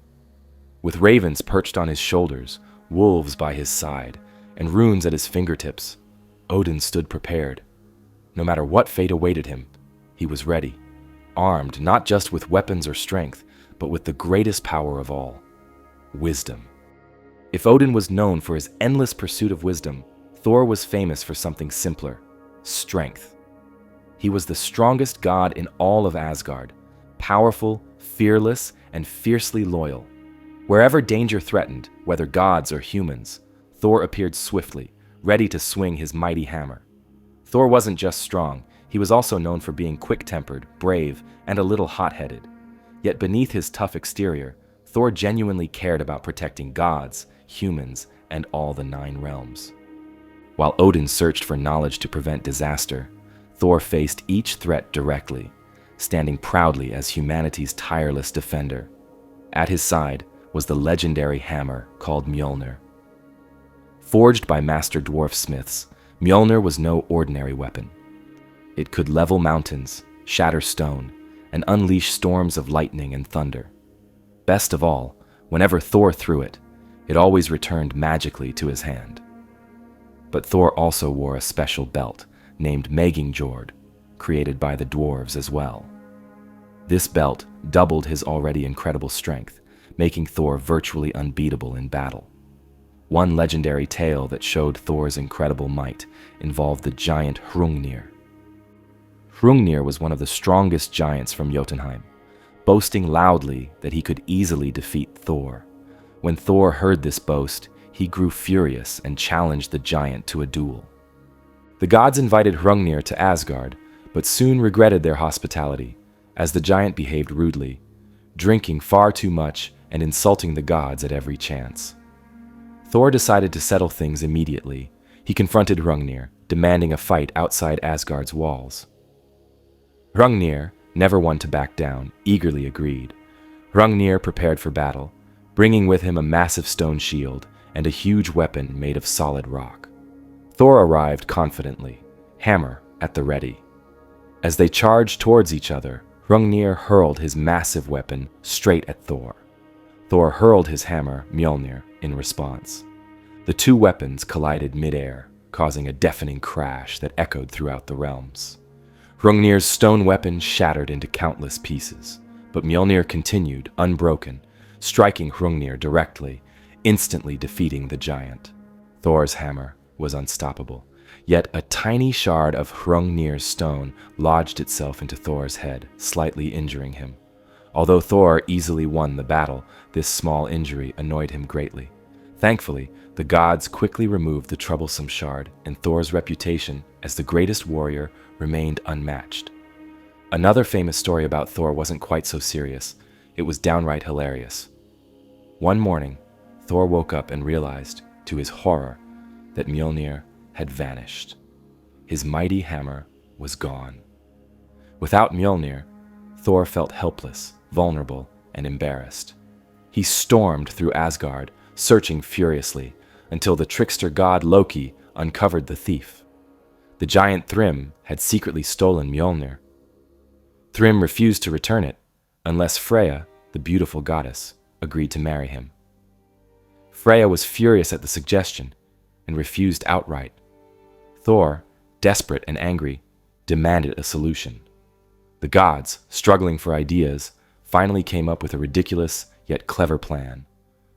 [SPEAKER 1] With ravens perched on his shoulders, wolves by his side, and runes at his fingertips, Odin stood prepared. No matter what fate awaited him, he was ready, armed not just with weapons or strength, but with the greatest power of all, wisdom. If Odin was known for his endless pursuit of wisdom, Thor was famous for something simpler: strength. He was the strongest god in all of Asgard, powerful, fearless, and fiercely loyal. Wherever danger threatened, whether gods or humans, Thor appeared swiftly, ready to swing his mighty hammer. Thor wasn't just strong, he was also known for being quick-tempered, brave, and a little hot-headed. Yet beneath his tough exterior, Thor genuinely cared about protecting gods, humans, and all the 9 realms. While Odin searched for knowledge to prevent disaster, Thor faced each threat directly, standing proudly as humanity's tireless defender. At his side was the legendary hammer called Mjolnir. Forged by master dwarf smiths, Mjolnir was no ordinary weapon. It could level mountains, shatter stone, and unleash storms of lightning and thunder. Best of all, whenever Thor threw it, it always returned magically to his hand. But Thor also wore a special belt named Megingjord, created by the dwarves as well. This belt doubled his already incredible strength, making Thor virtually unbeatable in battle. One legendary tale that showed Thor's incredible might involved the giant Hrungnir. Hrungnir was one of the strongest giants from Jotunheim, boasting loudly that he could easily defeat Thor. When Thor heard this boast, he grew furious and challenged the giant to a duel. The gods invited Hrungnir to Asgard, but soon regretted their hospitality, as the giant behaved rudely, drinking far too much and insulting the gods at every chance. Thor decided to settle things immediately. He confronted Hrungnir, demanding a fight outside Asgard's walls. Hrungnir, never one to back down, eagerly agreed. Hrungnir prepared for battle, bringing with him a massive stone shield and a huge weapon made of solid rock. Thor arrived confidently, hammer at the ready. As they charged towards each other, Hrungnir hurled his massive weapon straight at Thor. Thor hurled his hammer, Mjolnir, in response. The two weapons collided mid-air, causing a deafening crash that echoed throughout the realms. Hrungnir's stone weapon shattered into countless pieces, but Mjolnir continued, unbroken, striking Hrungnir directly, instantly defeating the giant. Thor's hammer was unstoppable, yet a tiny shard of Hrungnir's stone lodged itself into Thor's head, slightly injuring him. Although Thor easily won the battle, this small injury annoyed him greatly. Thankfully, the gods quickly removed the troublesome shard, and Thor's reputation as the greatest warrior remained unmatched. Another famous story about Thor wasn't quite so serious. It was downright hilarious. One morning, Thor woke up and realized, to his horror, that Mjolnir had vanished. His mighty hammer was gone. Without Mjolnir, Thor felt helpless, vulnerable, and embarrassed. He stormed through Asgard, searching furiously, until the trickster god Loki uncovered the thief. The giant Thrym had secretly stolen Mjolnir. Thrym refused to return it, unless Freyja, the beautiful goddess, agreed to marry him. Freyja was furious at the suggestion and refused outright. Thor, desperate and angry, demanded a solution. The gods, struggling for ideas, finally came up with a ridiculous yet clever plan.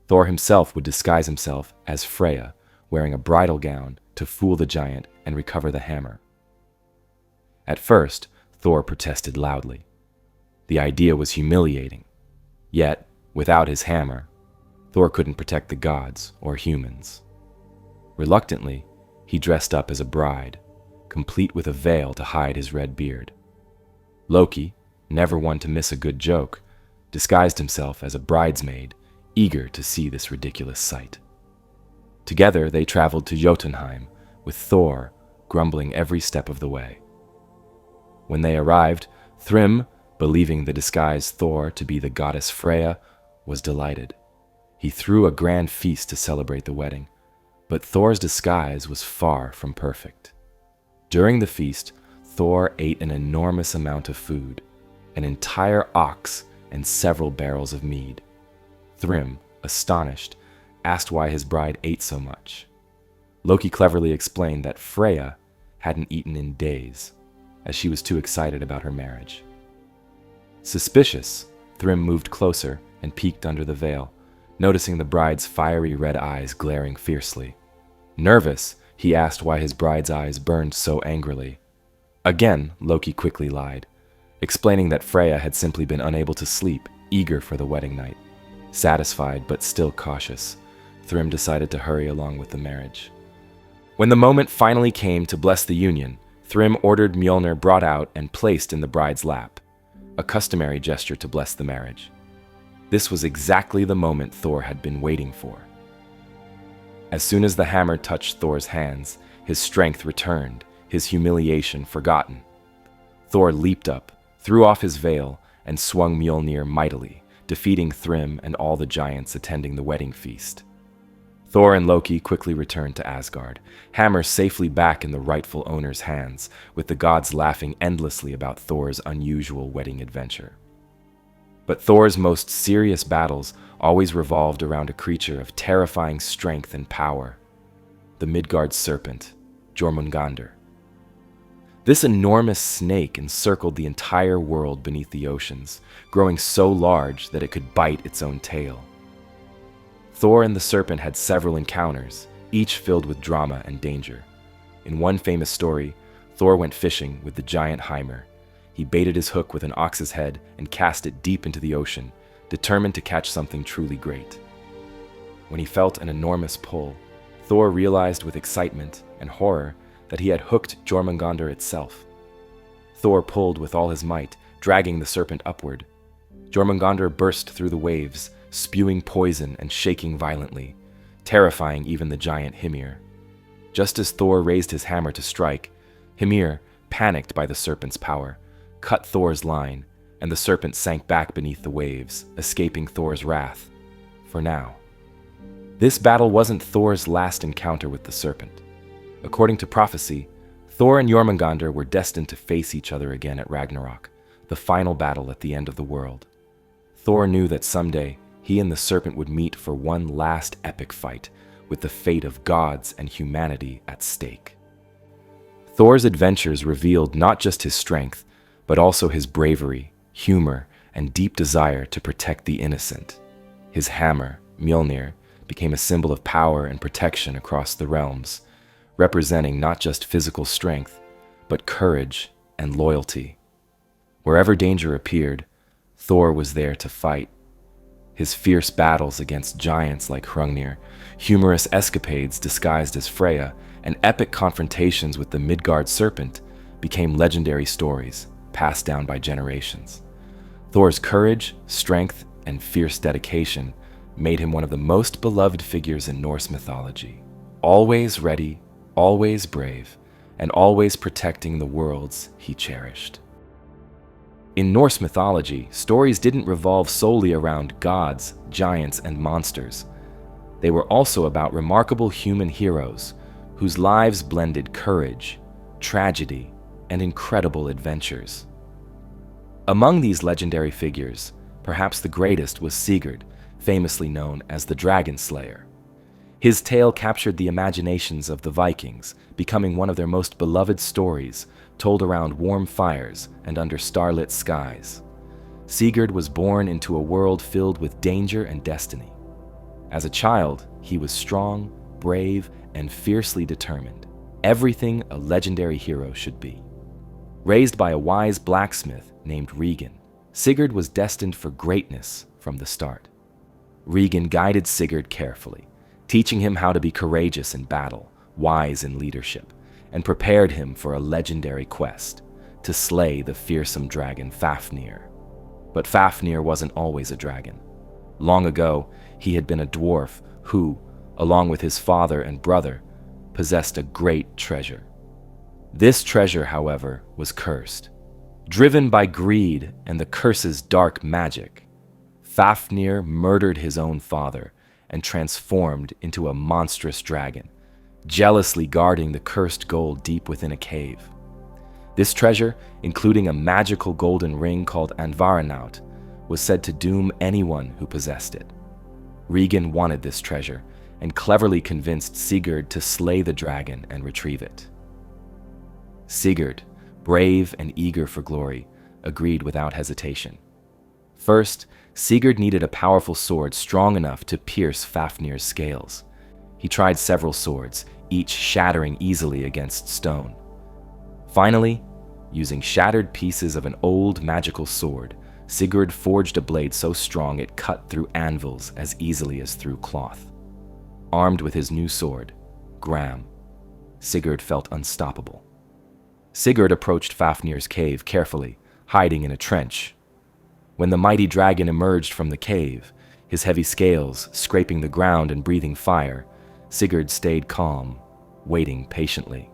[SPEAKER 1] Thor himself would disguise himself as Freyja, wearing a bridal gown to fool the giant and recover the hammer. At first, Thor protested loudly. The idea was humiliating. Yet, without his hammer, Thor couldn't protect the gods or humans. Reluctantly, he dressed up as a bride, complete with a veil to hide his red beard. Loki, never one to miss a good joke, disguised himself as a bridesmaid, eager to see this ridiculous sight. Together they traveled to Jotunheim, with Thor grumbling every step of the way. When they arrived, Thrym, believing the disguised Thor to be the goddess Freyja, was delighted. He threw a grand feast to celebrate the wedding, but Thor's disguise was far from perfect. During the feast, Thor ate an enormous amount of food, an entire ox and several barrels of mead. Thrym, astonished, asked why his bride ate so much. Loki cleverly explained that Freyja hadn't eaten in days, as she was too excited about her marriage. Suspicious, Thrym moved closer and peeked under the veil, noticing the bride's fiery red eyes glaring fiercely. Nervous, he asked why his bride's eyes burned so angrily. Again, Loki quickly lied, explaining that Freyja had simply been unable to sleep, eager for the wedding night. Satisfied but still cautious, Thrym decided to hurry along with the marriage. When the moment finally came to bless the union, Thrym ordered Mjolnir brought out and placed in the bride's lap, a customary gesture to bless the marriage. This was exactly the moment Thor had been waiting for. As soon as the hammer touched Thor's hands, his strength returned, his humiliation forgotten. Thor leaped up, threw off his veil, and swung Mjolnir mightily, defeating Thrym and all the giants attending the wedding feast. Thor and Loki quickly returned to Asgard, hammer safely back in the rightful owner's hands, with the gods laughing endlessly about Thor's unusual wedding adventure. But Thor's most serious battles always revolved around a creature of terrifying strength and power, the Midgard serpent, Jormungandr. This enormous snake encircled the entire world beneath the oceans, growing so large that it could bite its own tail. Thor and the serpent had several encounters, each filled with drama and danger. In one famous story, Thor went fishing with the giant Hymir. He baited his hook with an ox's head and cast it deep into the ocean, determined to catch something truly great. When he felt an enormous pull, Thor realized with excitement and horror that he had hooked Jormungandr itself. Thor pulled with all his might, dragging the serpent upward. Jormungandr burst through the waves, spewing poison and shaking violently, terrifying even the giant Hymir. Just as Thor raised his hammer to strike, Hymir, panicked by the serpent's power, cut Thor's line, and the serpent sank back beneath the waves, escaping Thor's wrath, for now. This battle wasn't Thor's last encounter with the serpent. According to prophecy, Thor and Jormungandr were destined to face each other again at Ragnarok, the final battle at the end of the world. Thor knew that someday he and the serpent would meet for one last epic fight, with the fate of gods and humanity at stake. Thor's adventures revealed not just his strength, but also his bravery, humor, and deep desire to protect the innocent. His hammer, Mjolnir, became a symbol of power and protection across the realms, representing not just physical strength, but courage and loyalty. Wherever danger appeared, Thor was there to fight. His fierce battles against giants like Hrungnir, humorous escapades disguised as Freyja, and epic confrontations with the Midgard serpent became legendary stories passed down by generations. Thor's courage, strength, and fierce dedication made him one of the most beloved figures in Norse mythology. Always ready, always brave, and always protecting the worlds he cherished. In Norse mythology, stories didn't revolve solely around gods, giants, and monsters. They were also about remarkable human heroes whose lives blended courage, tragedy, and incredible adventures. Among these legendary figures, perhaps the greatest was Sigurd, famously known as the Dragon Slayer. His tale captured the imaginations of the Vikings, becoming one of their most beloved stories, told around warm fires and under starlit skies. Sigurd was born into a world filled with danger and destiny. As a child, he was strong, brave, and fiercely determined, everything a legendary hero should be. Raised by a wise blacksmith named Regan, Sigurd was destined for greatness from the start. Regan guided Sigurd carefully, teaching him how to be courageous in battle, wise in leadership, and prepared him for a legendary quest to slay the fearsome dragon Fafnir. But Fafnir wasn't always a dragon. Long ago, he had been a dwarf who, along with his father and brother, possessed a great treasure. This treasure, however, was cursed. Driven by greed and the curse's dark magic, Fafnir murdered his own father and transformed into a monstrous dragon, jealously guarding the cursed gold deep within a cave. This treasure, including a magical golden ring called Andvaranaut, was said to doom anyone who possessed it. Regan wanted this treasure and cleverly convinced Sigurd to slay the dragon and retrieve it. Sigurd, brave and eager for glory, agreed without hesitation. First, Sigurd needed a powerful sword strong enough to pierce Fafnir's scales. He tried several swords, each shattering easily against stone. Finally, using shattered pieces of an old magical sword, Sigurd forged a blade so strong it cut through anvils as easily as through cloth. Armed with his new sword, Gram, Sigurd felt unstoppable. Sigurd approached Fafnir's cave carefully, hiding in a trench. When the mighty dragon emerged from the cave, his heavy scales scraping the ground and breathing fire, Sigurd stayed calm, waiting patiently.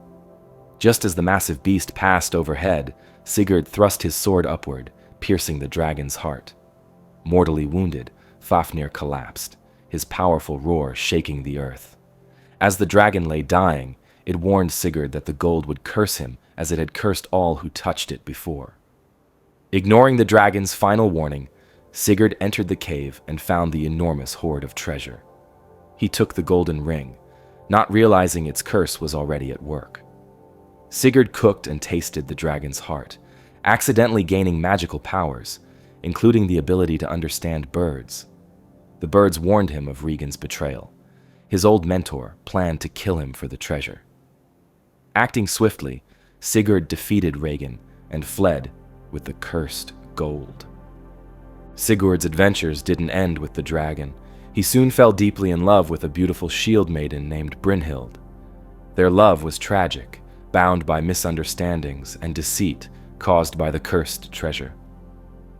[SPEAKER 1] Just as the massive beast passed overhead, Sigurd thrust his sword upward, piercing the dragon's heart. Mortally wounded, Fafnir collapsed, his powerful roar shaking the earth. As the dragon lay dying, it warned Sigurd that the gold would curse him as it had cursed all who touched it before. Ignoring the dragon's final warning, Sigurd entered the cave and found the enormous hoard of treasure. He took the golden ring, not realizing its curse was already at work. Sigurd cooked and tasted the dragon's heart, accidentally gaining magical powers, including the ability to understand birds. The birds warned him of Regan's betrayal. His old mentor planned to kill him for the treasure. Acting swiftly, Sigurd defeated Regan and fled with the cursed gold. Sigurd's adventures didn't end with the dragon. He soon fell deeply in love with a beautiful shield maiden named Brynhild. Their love was tragic, bound by misunderstandings and deceit caused by the cursed treasure.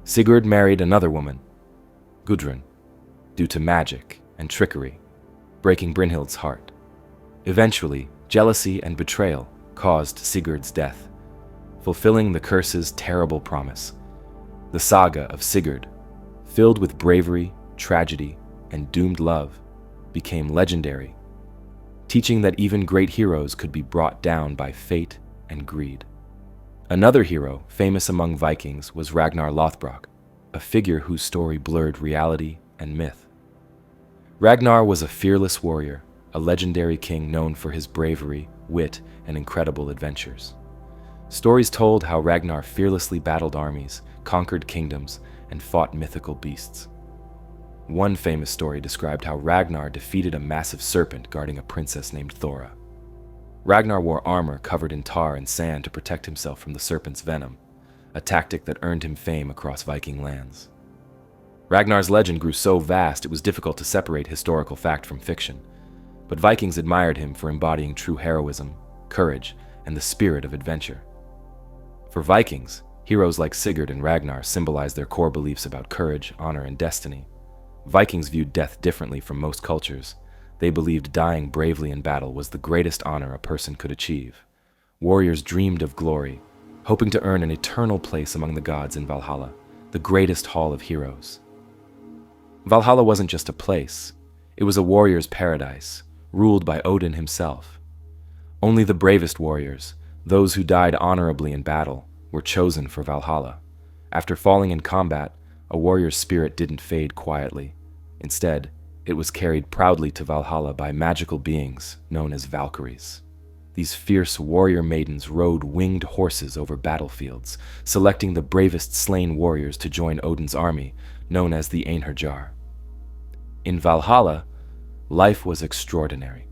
[SPEAKER 1] Sigurd married another woman, Gudrun, due to magic and trickery, breaking Brynhild's heart. Eventually, jealousy and betrayal caused Sigurd's death, fulfilling the curse's terrible promise. The saga of Sigurd, filled with bravery, tragedy, and doomed love, became legendary, teaching that even great heroes could be brought down by fate and greed. Another hero famous among Vikings was Ragnar Lothbrok, a figure whose story blurred reality and myth. Ragnar was a fearless warrior, a legendary king known for his bravery, wit, and incredible adventures. Stories told how Ragnar fearlessly battled armies, conquered kingdoms, and fought mythical beasts. One famous story described how Ragnar defeated a massive serpent guarding a princess named Thora. Ragnar wore armor covered in tar and sand to protect himself from the serpent's venom, a tactic that earned him fame across Viking lands. Ragnar's legend grew so vast it was difficult to separate historical fact from fiction, but Vikings admired him for embodying true heroism, courage, and the spirit of adventure. For Vikings, heroes like Sigurd and Ragnar symbolized their core beliefs about courage, honor, and destiny. Vikings viewed death differently from most cultures. They believed dying bravely in battle was the greatest honor a person could achieve. Warriors dreamed of glory, hoping to earn an eternal place among the gods in Valhalla, the greatest hall of heroes. Valhalla wasn't just a place. It was a warrior's paradise, ruled by Odin himself. Only the bravest warriors, those who died honorably in battle, were chosen for Valhalla. After falling in combat, a warrior's spirit didn't fade quietly. Instead, it was carried proudly to Valhalla by magical beings known as Valkyries. These fierce warrior maidens rode winged horses over battlefields, selecting the bravest slain warriors to join Odin's army, known as the Einherjar. In Valhalla, life was extraordinary.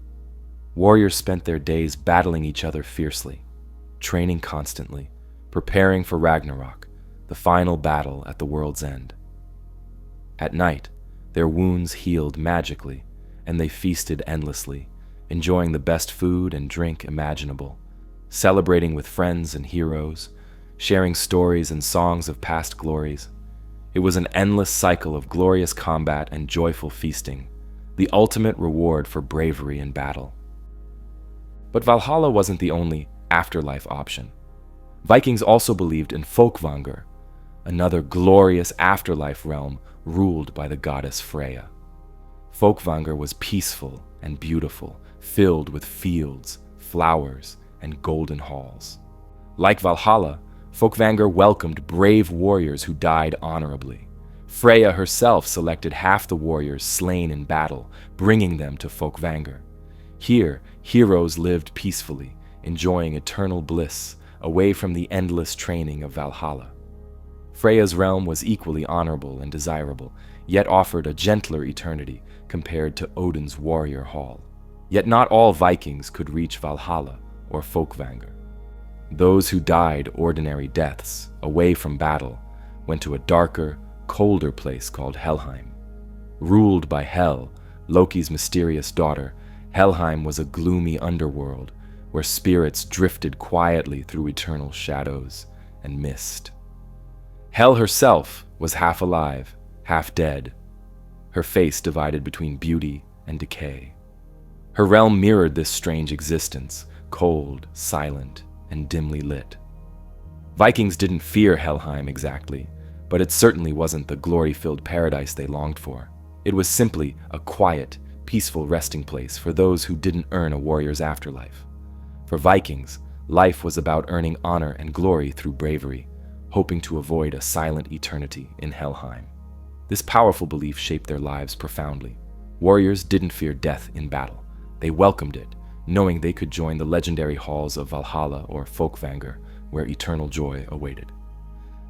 [SPEAKER 1] Warriors spent their days battling each other fiercely, training constantly, preparing for Ragnarok, the final battle at the world's end. At night, their wounds healed magically, and they feasted endlessly, enjoying the best food and drink imaginable, celebrating with friends and heroes, sharing stories and songs of past glories. It was an endless cycle of glorious combat and joyful feasting, the ultimate reward for bravery in battle. But Valhalla wasn't the only afterlife option. Vikings also believed in Folkvangur, another glorious afterlife realm ruled by the goddess Freyja. Folkvangur was peaceful and beautiful, filled with fields, flowers, and golden halls. Like Valhalla, Folkvangur welcomed brave warriors who died honorably. Freyja herself selected half the warriors slain in battle, bringing them to Folkvangur. Here, heroes lived peacefully, enjoying eternal bliss, away from the endless training of Valhalla. Freyja's realm was equally honorable and desirable, yet offered a gentler eternity compared to Odin's warrior hall. Yet not all Vikings could reach Valhalla or Folkvangur. Those who died ordinary deaths, away from battle, went to a darker, colder place called Helheim. Ruled by Hel, Loki's mysterious daughter, Helheim was a gloomy underworld where spirits drifted quietly through eternal shadows and mist. Hel herself was half alive, half dead, her face divided between beauty and decay. Her realm mirrored this strange existence, cold, silent, and dimly lit. Vikings didn't fear Helheim exactly, but it certainly wasn't the glory-filled paradise they longed for. It was simply a quiet, peaceful resting place for those who didn't earn a warrior's afterlife. For Vikings, life was about earning honor and glory through bravery, hoping to avoid a silent eternity in Helheim. This powerful belief shaped their lives profoundly. Warriors didn't fear death in battle. They welcomed it, knowing they could join the legendary halls of Valhalla or Folkvanger, where eternal joy awaited.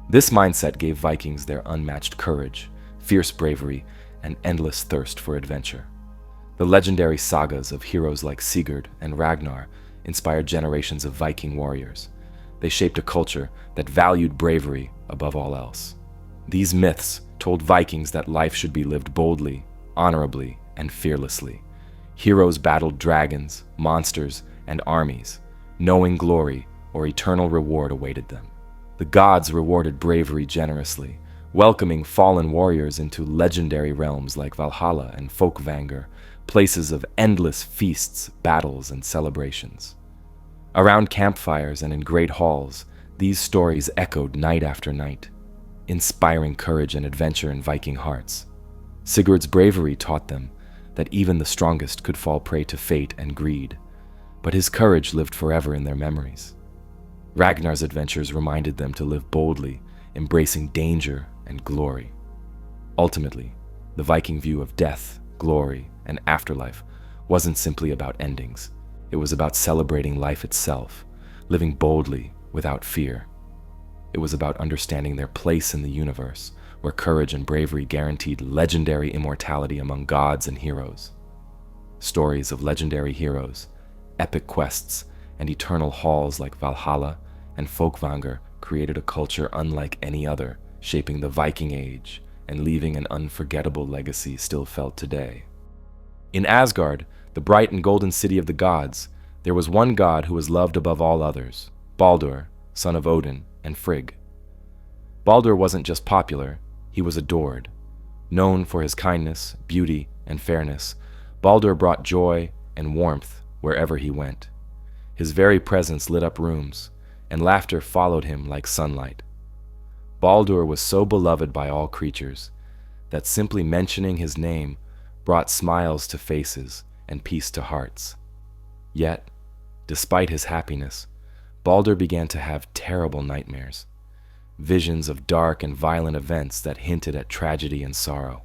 [SPEAKER 1] This mindset gave Vikings their unmatched courage, fierce bravery, and endless thirst for adventure. The legendary sagas of heroes like Sigurd and Ragnar inspired generations of Viking warriors. They shaped a culture that valued bravery above all else. These myths told Vikings that life should be lived boldly, honorably, and fearlessly. Heroes battled dragons, monsters, and armies, knowing glory or eternal reward awaited them. The gods rewarded bravery generously, welcoming fallen warriors into legendary realms like Valhalla and Folkvanger, places of endless feasts, battles, and celebrations. Around campfires and in great halls, these stories echoed night after night, inspiring courage and adventure in Viking hearts. Sigurd's bravery taught them that even the strongest could fall prey to fate and greed, but his courage lived forever in their memories. Ragnar's adventures reminded them to live boldly, embracing danger and glory. Ultimately, the Viking view of death, glory, and afterlife wasn't simply about endings. It was about celebrating life itself, living boldly without fear. It was about understanding their place in the universe, where courage and bravery guaranteed legendary immortality among gods and heroes. Stories of legendary heroes, epic quests, and eternal halls like Valhalla and Folkvanger created a culture unlike any other, shaping the Viking Age and leaving an unforgettable legacy still felt today. In Asgard, the bright and golden city of the gods, there was one god who was loved above all others, Baldur, son of Odin and Frigg. Baldur wasn't just popular, he was adored. Known for his kindness, beauty, and fairness, Baldur brought joy and warmth wherever he went. His very presence lit up rooms, and laughter followed him like sunlight. Baldur was so beloved by all creatures that simply mentioning his name brought smiles to faces and peace to hearts. Yet, despite his happiness, Baldur began to have terrible nightmares, visions of dark and violent events that hinted at tragedy and sorrow.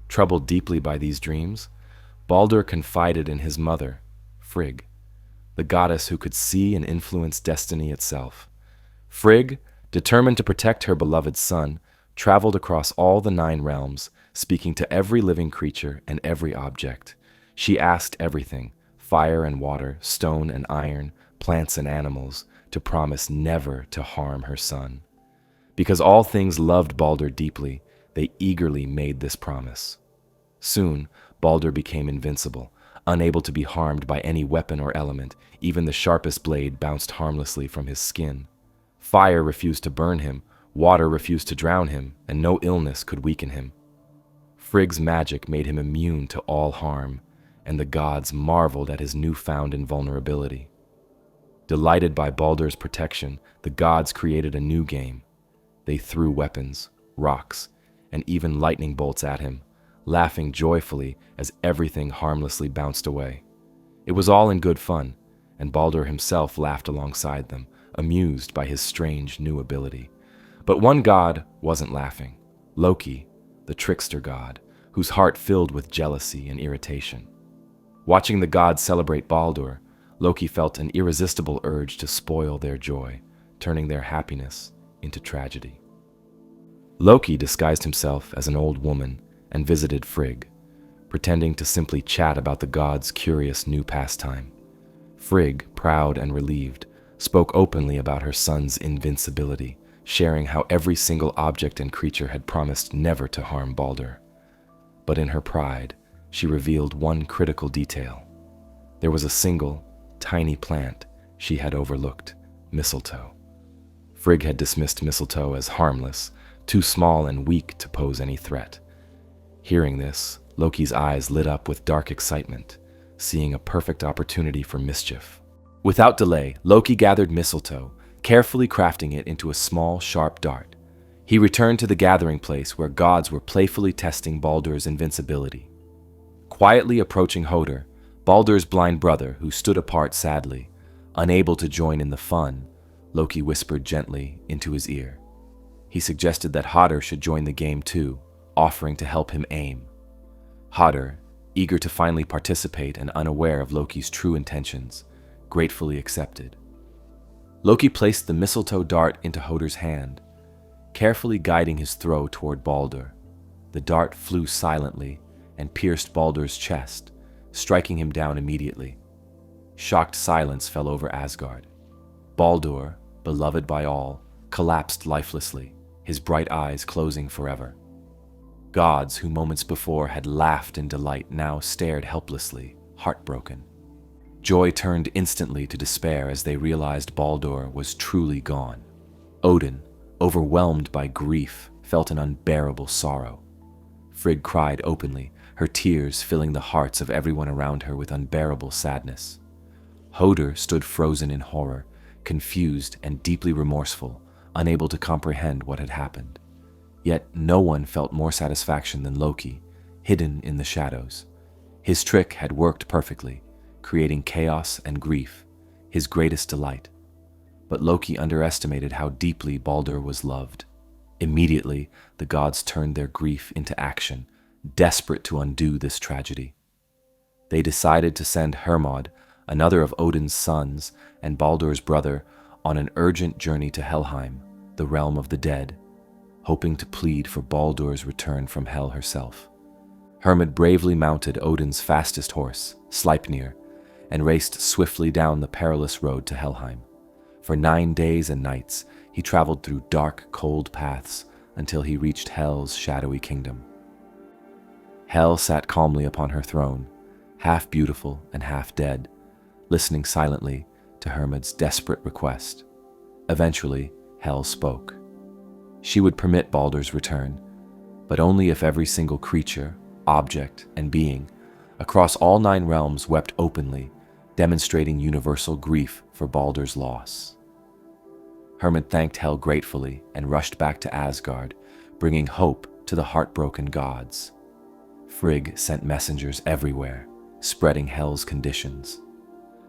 [SPEAKER 1] Troubled deeply by these dreams, Baldur confided in his mother, Frigg, the goddess who could see and influence destiny itself. Frigg, determined to protect her beloved son, traveled across all the 9 realms, speaking to every living creature and every object. She asked everything, fire and water, stone and iron, plants and animals, to promise never to harm her son. Because all things loved Baldur deeply, they eagerly made this promise. Soon, Baldur became invincible, unable to be harmed by any weapon or element. Even the sharpest blade bounced harmlessly from his skin. Fire refused to burn him, water refused to drown him, and no illness could weaken him. Frigg's magic made him immune to all harm, and the gods marveled at his newfound invulnerability. Delighted by Baldur's protection, the gods created a new game. They threw weapons, rocks, and even lightning bolts at him, laughing joyfully as everything harmlessly bounced away. It was all in good fun, and Baldur himself laughed alongside them, amused by his strange new ability. But one god wasn't laughing: Loki, the trickster god, whose heart filled with jealousy and irritation. Watching the gods celebrate Baldur, Loki felt an irresistible urge to spoil their joy, turning their happiness into tragedy. Loki disguised himself as an old woman and visited Frigg, pretending to simply chat about the gods' curious new pastime. Frigg, proud and relieved, spoke openly about her son's invincibility, sharing how every single object and creature had promised never to harm Baldur. But in her pride, she revealed one critical detail. There was a single, tiny plant she had overlooked: mistletoe. Frigg had dismissed mistletoe as harmless, too small and weak to pose any threat. Hearing this, Loki's eyes lit up with dark excitement, seeing a perfect opportunity for mischief. Without delay, Loki gathered mistletoe, carefully crafting it into a small, sharp dart. He returned to the gathering place where gods were playfully testing Baldur's invincibility. Quietly approaching Hodor, Baldur's blind brother, who stood apart sadly, unable to join in the fun, Loki whispered gently into his ear. He suggested that Hodor should join the game too, offering to help him aim. Hodor, eager to finally participate and unaware of Loki's true intentions, gratefully accepted. Loki placed the mistletoe dart into Hodor's hand, carefully guiding his throw toward Baldur. The dart flew silently and pierced Baldur's chest, striking him down immediately. Shocked silence fell over Asgard. Baldur, beloved by all, collapsed lifelessly, his bright eyes closing forever. Gods who moments before had laughed in delight now stared helplessly, heartbroken. Joy turned instantly to despair as they realized Baldur was truly gone. Odin, overwhelmed by grief, felt an unbearable sorrow. Frigg cried openly, her tears filling the hearts of everyone around her with unbearable sadness. Hodor stood frozen in horror, confused and deeply remorseful, unable to comprehend what had happened. Yet no one felt more satisfaction than Loki, hidden in the shadows. His trick had worked perfectly, creating chaos and grief, his greatest delight. But Loki underestimated how deeply Baldur was loved. Immediately, the gods turned their grief into action, desperate to undo this tragedy. They decided to send Hermod, another of Odin's sons and Baldur's brother, on an urgent journey to Helheim, the realm of the dead, hoping to plead for Baldur's return from Hel herself. Hermod bravely mounted Odin's fastest horse, Sleipnir, and raced swiftly down the perilous road to Helheim. For 9 days and nights, he traveled through dark, cold paths until he reached Hel's shadowy kingdom. Hel sat calmly upon her throne, half beautiful and half dead, listening silently to Hermod's desperate request. Eventually, Hel spoke. She would permit Baldur's return, but only if every single creature, object, and being across all 9 realms wept openly, demonstrating universal grief for Baldur's loss. Hermod thanked Hel gratefully and rushed back to Asgard, bringing hope to the heartbroken gods. Frigg sent messengers everywhere, spreading Hel's conditions.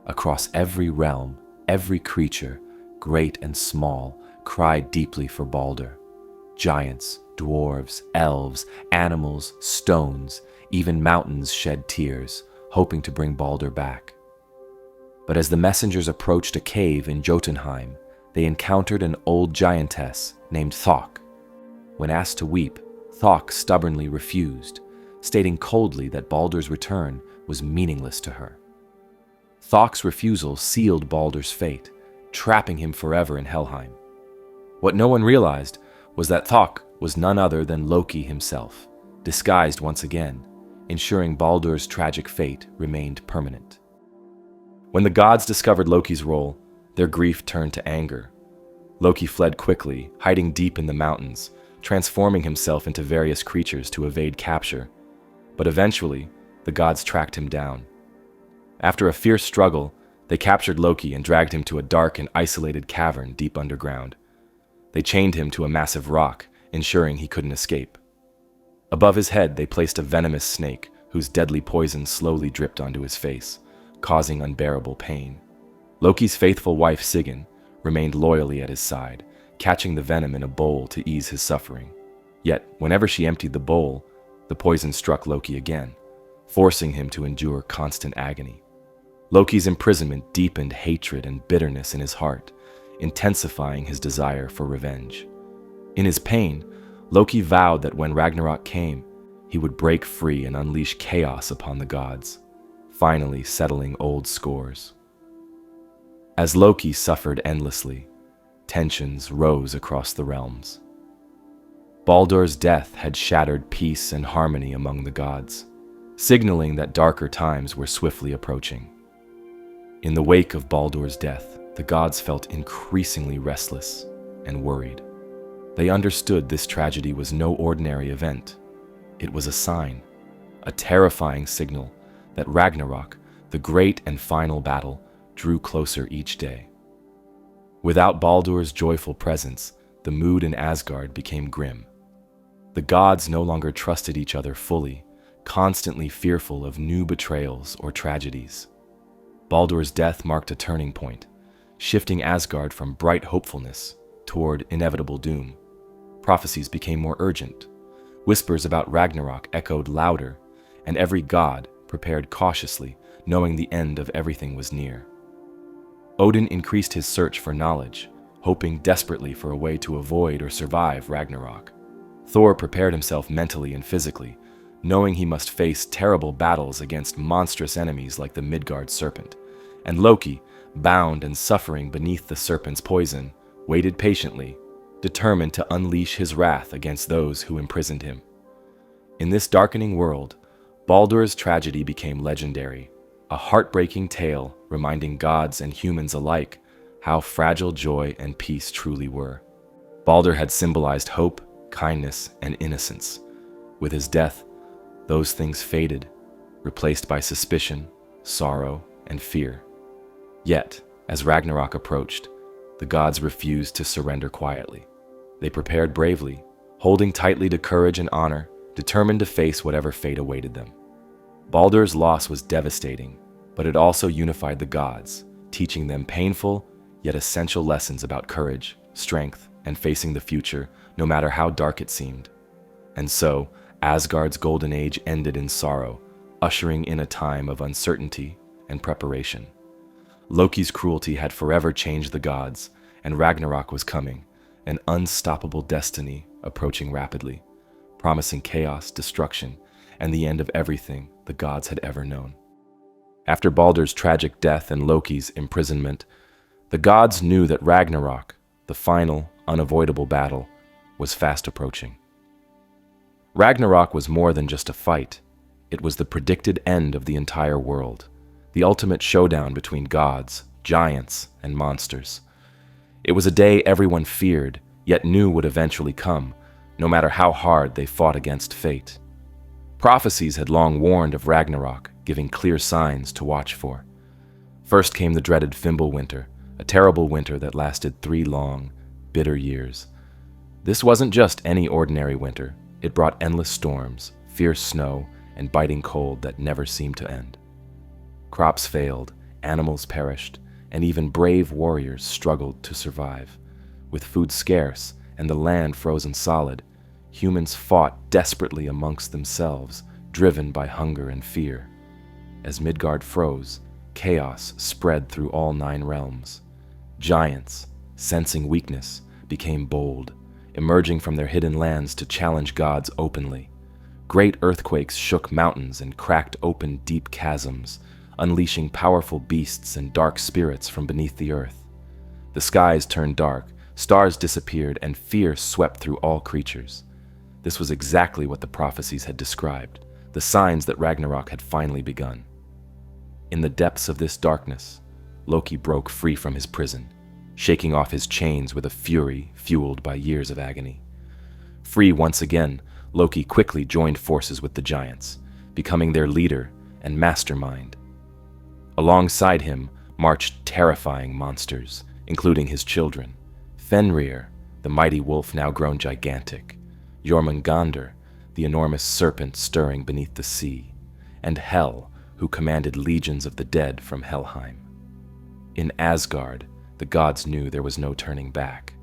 [SPEAKER 1] Across every realm, every creature, great and small, cried deeply for Baldur. Giants, dwarves, elves, animals, stones, even mountains shed tears, hoping to bring Baldur back. But as the messengers approached a cave in Jotunheim, they encountered an old giantess named Thok. When asked to weep, Thok stubbornly refused, stating coldly that Baldur's return was meaningless to her. Thok's refusal sealed Baldur's fate, trapping him forever in Helheim. What no one realized was that Thok was none other than Loki himself, disguised once again, ensuring Baldur's tragic fate remained permanent. When the gods discovered Loki's role, their grief turned to anger. Loki fled quickly, hiding deep in the mountains, transforming himself into various creatures to evade capture. But eventually, the gods tracked him down. After a fierce struggle, they captured Loki and dragged him to a dark and isolated cavern deep underground. They chained him to a massive rock, ensuring he couldn't escape. Above his head, they placed a venomous snake, whose deadly poison slowly dripped onto his face, causing unbearable pain. Loki's faithful wife Sigyn remained loyally at his side, catching the venom in a bowl to ease his suffering. Yet, whenever she emptied the bowl, the poison struck Loki again, forcing him to endure constant agony. Loki's imprisonment deepened hatred and bitterness in his heart, intensifying his desire for revenge. In his pain, Loki vowed that when Ragnarok came, he would break free and unleash chaos upon the gods, finally settling old scores. As Loki suffered endlessly, tensions rose across the realms. Baldur's death had shattered peace and harmony among the gods, signaling that darker times were swiftly approaching. In the wake of Baldur's death, the gods felt increasingly restless and worried. They understood this tragedy was no ordinary event. It was a sign, a terrifying signal that Ragnarok, the great and final battle, drew closer each day. Without Baldur's joyful presence, the mood in Asgard became grim. The gods no longer trusted each other fully, constantly fearful of new betrayals or tragedies. Baldur's death marked a turning point, shifting Asgard from bright hopefulness toward inevitable doom. Prophecies became more urgent. Whispers about Ragnarok echoed louder, and every god prepared cautiously, knowing the end of everything was near. Odin increased his search for knowledge, hoping desperately for a way to avoid or survive Ragnarok. Thor prepared himself mentally and physically, knowing he must face terrible battles against monstrous enemies like the Midgard serpent. And Loki, bound and suffering beneath the serpent's poison, waited patiently, determined to unleash his wrath against those who imprisoned him. In this darkening world, Baldur's tragedy became legendary, a heartbreaking tale reminding gods and humans alike how fragile joy and peace truly were. Baldur had symbolized hope, kindness, and innocence. With his death, those things faded, replaced by suspicion, sorrow, and fear. Yet, as Ragnarok approached, the gods refused to surrender quietly. They prepared bravely, holding tightly to courage and honor, determined to face whatever fate awaited them. Baldur's loss was devastating, but it also unified the gods, teaching them painful yet essential lessons about courage, strength, and facing the future, no matter how dark it seemed. And so, Asgard's golden age ended in sorrow, ushering in a time of uncertainty and preparation. Loki's cruelty had forever changed the gods, and Ragnarok was coming, an unstoppable destiny approaching rapidly, promising chaos, destruction, and the end of everything the gods had ever known. After Baldur's tragic death and Loki's imprisonment, the gods knew that Ragnarok, the final, unavoidable battle, was fast approaching. Ragnarok was more than just a fight. It was the predicted end of the entire world, the ultimate showdown between gods, giants, and monsters. It was a day everyone feared, yet knew would eventually come, no matter how hard they fought against fate. Prophecies had long warned of Ragnarok, giving clear signs to watch for. First came the dreaded Fimbulwinter, a terrible winter that lasted 3 long, bitter years. This wasn't just any ordinary winter. It brought endless storms, fierce snow, and biting cold that never seemed to end. Crops failed, animals perished, and even brave warriors struggled to survive. With food scarce and the land frozen solid, humans fought desperately amongst themselves, driven by hunger and fear. As Midgard froze, chaos spread through all 9 realms. Giants, sensing weakness, became bold, emerging from their hidden lands to challenge gods openly. Great earthquakes shook mountains and cracked open deep chasms, unleashing powerful beasts and dark spirits from beneath the earth. The skies turned dark, stars disappeared, and fear swept through all creatures. This was exactly what the prophecies had described, the signs that Ragnarok had finally begun. In the depths of this darkness, Loki broke free from his prison, shaking off his chains with a fury fueled by years of agony. Free once again, Loki quickly joined forces with the giants, becoming their leader and mastermind. Alongside him marched terrifying monsters, including his children, Fenrir, the mighty wolf now grown gigantic, Jormungandr, the enormous serpent stirring beneath the sea, and Hel, who commanded legions of the dead from Helheim. In Asgard, the gods knew there was no turning back.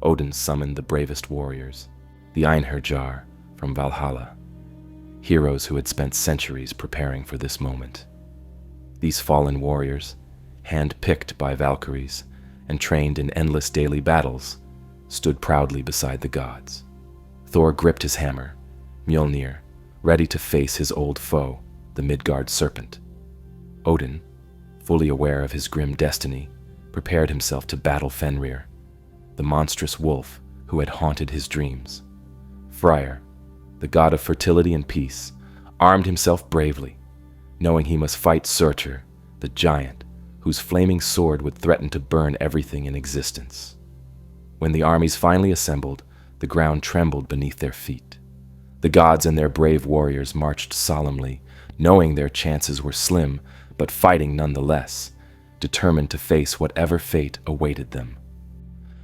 [SPEAKER 1] Odin summoned the bravest warriors, the Einherjar from Valhalla, heroes who had spent centuries preparing for this moment. These fallen warriors, hand-picked by Valkyries and trained in endless daily battles, stood proudly beside the gods. Thor gripped his hammer, Mjolnir, ready to face his old foe, the Midgard serpent. Odin, fully aware of his grim destiny, prepared himself to battle Fenrir, the monstrous wolf who had haunted his dreams. Freyr, the god of fertility and peace, armed himself bravely, knowing he must fight Surtur, the giant, whose flaming sword would threaten to burn everything in existence. When the armies finally assembled, the ground trembled beneath their feet. The gods and their brave warriors marched solemnly, knowing their chances were slim, but fighting nonetheless, determined to face whatever fate awaited them.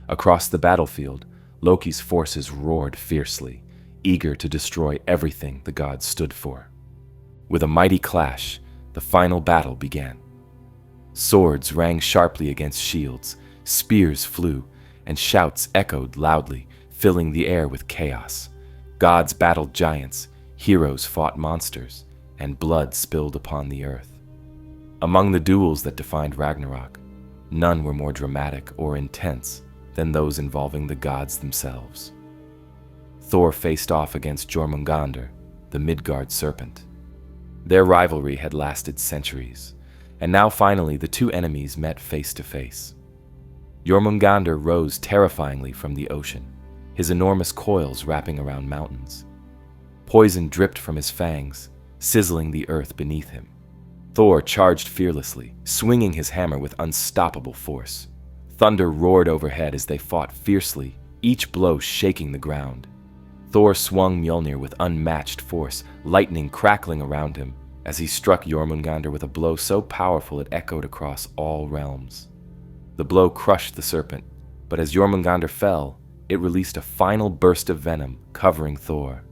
[SPEAKER 1] Across the battlefield, Loki's forces roared fiercely, eager to destroy everything the gods stood for. With a mighty clash, the final battle began. Swords rang sharply against shields, spears flew, and shouts echoed loudly, filling the air with chaos. Gods battled giants, heroes fought monsters, and blood spilled upon the earth. Among the duels that defined Ragnarok, none were more dramatic or intense than those involving the gods themselves. Thor faced off against Jormungandr, the Midgard serpent. Their rivalry had lasted centuries, and now finally the two enemies met face to face. Jormungandr rose terrifyingly from the ocean, his enormous coils wrapping around mountains. Poison dripped from his fangs, sizzling the earth beneath him. Thor charged fearlessly, swinging his hammer with unstoppable force. Thunder roared overhead as they fought fiercely, each blow shaking the ground. Thor swung Mjolnir with unmatched force, lightning crackling around him, as he struck Jormungandr with a blow so powerful it echoed across all realms. The blow crushed the serpent, but as Jormungandr fell, it released a final burst of venom, covering Thor.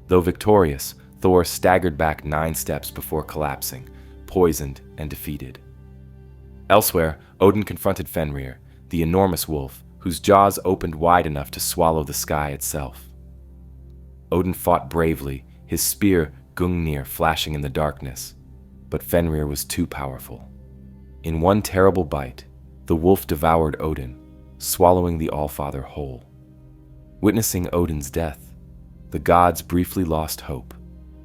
[SPEAKER 1] Though victorious, Thor staggered back 9 steps before collapsing, poisoned and defeated. Elsewhere, Odin confronted Fenrir, the enormous wolf, whose jaws opened wide enough to swallow the sky itself. Odin fought bravely, his spear Gungnir flashing in the darkness, but Fenrir was too powerful. In one terrible bite, the wolf devoured Odin, swallowing the Allfather whole. Witnessing Odin's death, the gods briefly lost hope,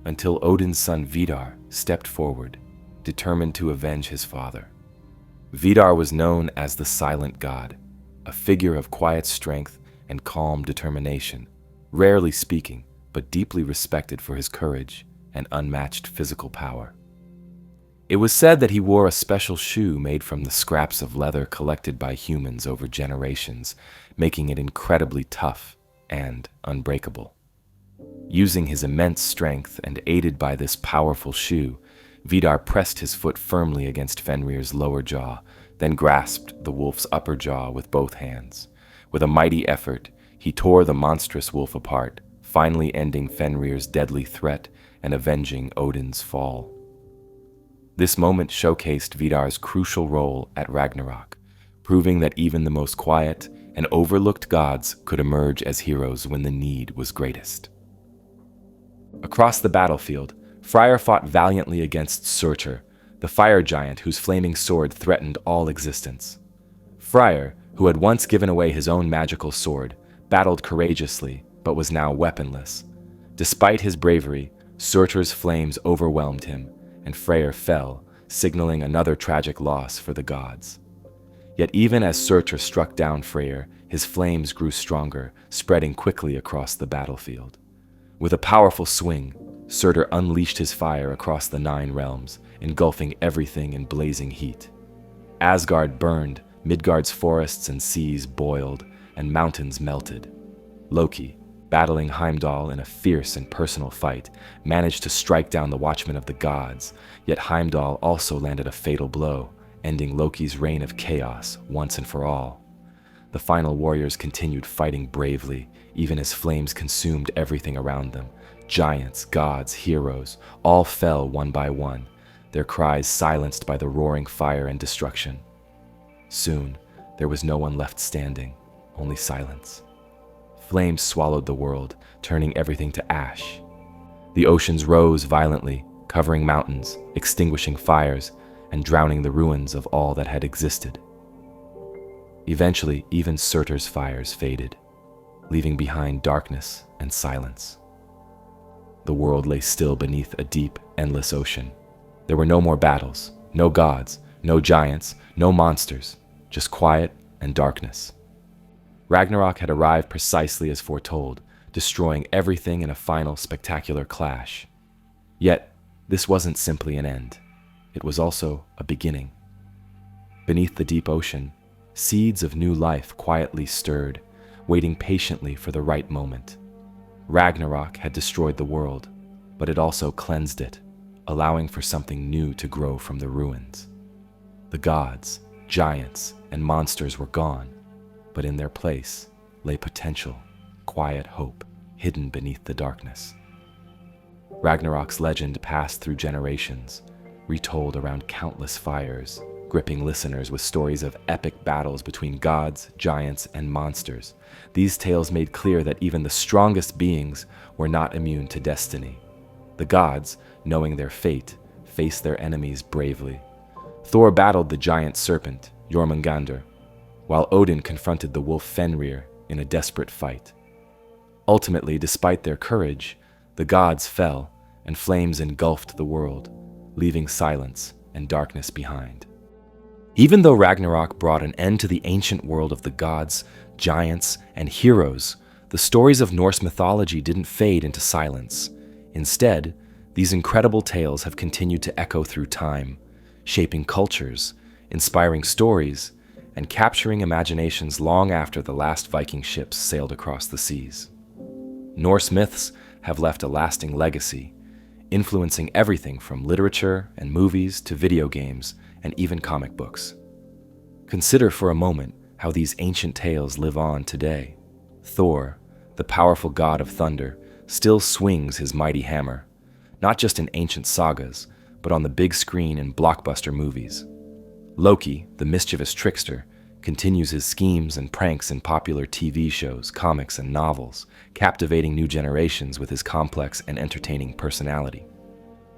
[SPEAKER 1] until Odin's son Vidar stepped forward, determined to avenge his father. Vidar was known as the Silent God, a figure of quiet strength and calm determination, rarely speaking, but deeply respected for his courage and unmatched physical power. It was said that he wore a special shoe made from the scraps of leather collected by humans over generations, making it incredibly tough and unbreakable. Using his immense strength and aided by this powerful shoe, Vidar pressed his foot firmly against Fenrir's lower jaw, then grasped the wolf's upper jaw with both hands. With a mighty effort, he tore the monstrous wolf apart, finally ending Fenrir's deadly threat and avenging Odin's fall. This moment showcased Vidar's crucial role at Ragnarok, proving that even the most quiet and overlooked gods could emerge as heroes when the need was greatest. Across the battlefield, Freyr fought valiantly against Surtur, the fire giant whose flaming sword threatened all existence. Freyr, who had once given away his own magical sword, battled courageously, but was now weaponless. Despite his bravery, Surtur's flames overwhelmed him, and Freyr fell, signaling another tragic loss for the gods. Yet even as Surtur struck down Freyr, his flames grew stronger, spreading quickly across the battlefield. With a powerful swing, Surtur unleashed his fire across the 9 realms, engulfing everything in blazing heat. Asgard burned, Midgard's forests and seas boiled, and mountains melted. Loki, battling Heimdall in a fierce and personal fight, managed to strike down the Watchmen of the gods, yet Heimdall also landed a fatal blow, ending Loki's reign of chaos once and for all. The final warriors continued fighting bravely, even as flames consumed everything around them. Giants, gods, heroes, all fell one by one, their cries silenced by the roaring fire and destruction. Soon, there was no one left standing, only silence. Flames swallowed the world, turning everything to ash. The oceans rose violently, covering mountains, extinguishing fires, and drowning the ruins of all that had existed. Eventually, even Surtur's fires faded, leaving behind darkness and silence. The world lay still beneath a deep, endless ocean. There were no more battles, no gods, no giants, no monsters, just quiet and darkness. Ragnarok had arrived precisely as foretold, destroying everything in a final spectacular clash. Yet, this wasn't simply an end. It was also a beginning. Beneath the deep ocean, seeds of new life quietly stirred, waiting patiently for the right moment. Ragnarok had destroyed the world, but it also cleansed it, allowing for something new to grow from the ruins. The gods, giants, and monsters were gone, but in their place lay potential quiet hope hidden beneath the darkness. Ragnarok's legend passed through generations, retold around countless fires, gripping listeners with stories of epic battles between gods, giants, and monsters. These tales made clear that even the strongest beings were not immune to destiny. The gods, knowing their fate, faced their enemies bravely. Thor battled the giant serpent, Jormungandr, while Odin confronted the wolf Fenrir in a desperate fight. Ultimately, despite their courage, the gods fell, and flames engulfed the world, leaving silence and darkness behind. Even though Ragnarok brought an end to the ancient world of the gods, giants, and heroes, the stories of Norse mythology didn't fade into silence. Instead, these incredible tales have continued to echo through time, shaping cultures, inspiring stories, and capturing imaginations long after the last Viking ships sailed across the seas. Norse myths have left a lasting legacy, influencing everything from literature and movies to video games and even comic books. Consider for a moment how these ancient tales live on today. Thor, the powerful god of thunder, still swings his mighty hammer, not just in ancient sagas, but on the big screen in blockbuster movies. Loki, the mischievous trickster, continues his schemes and pranks in popular TV shows, comics, and novels, captivating new generations with his complex and entertaining personality.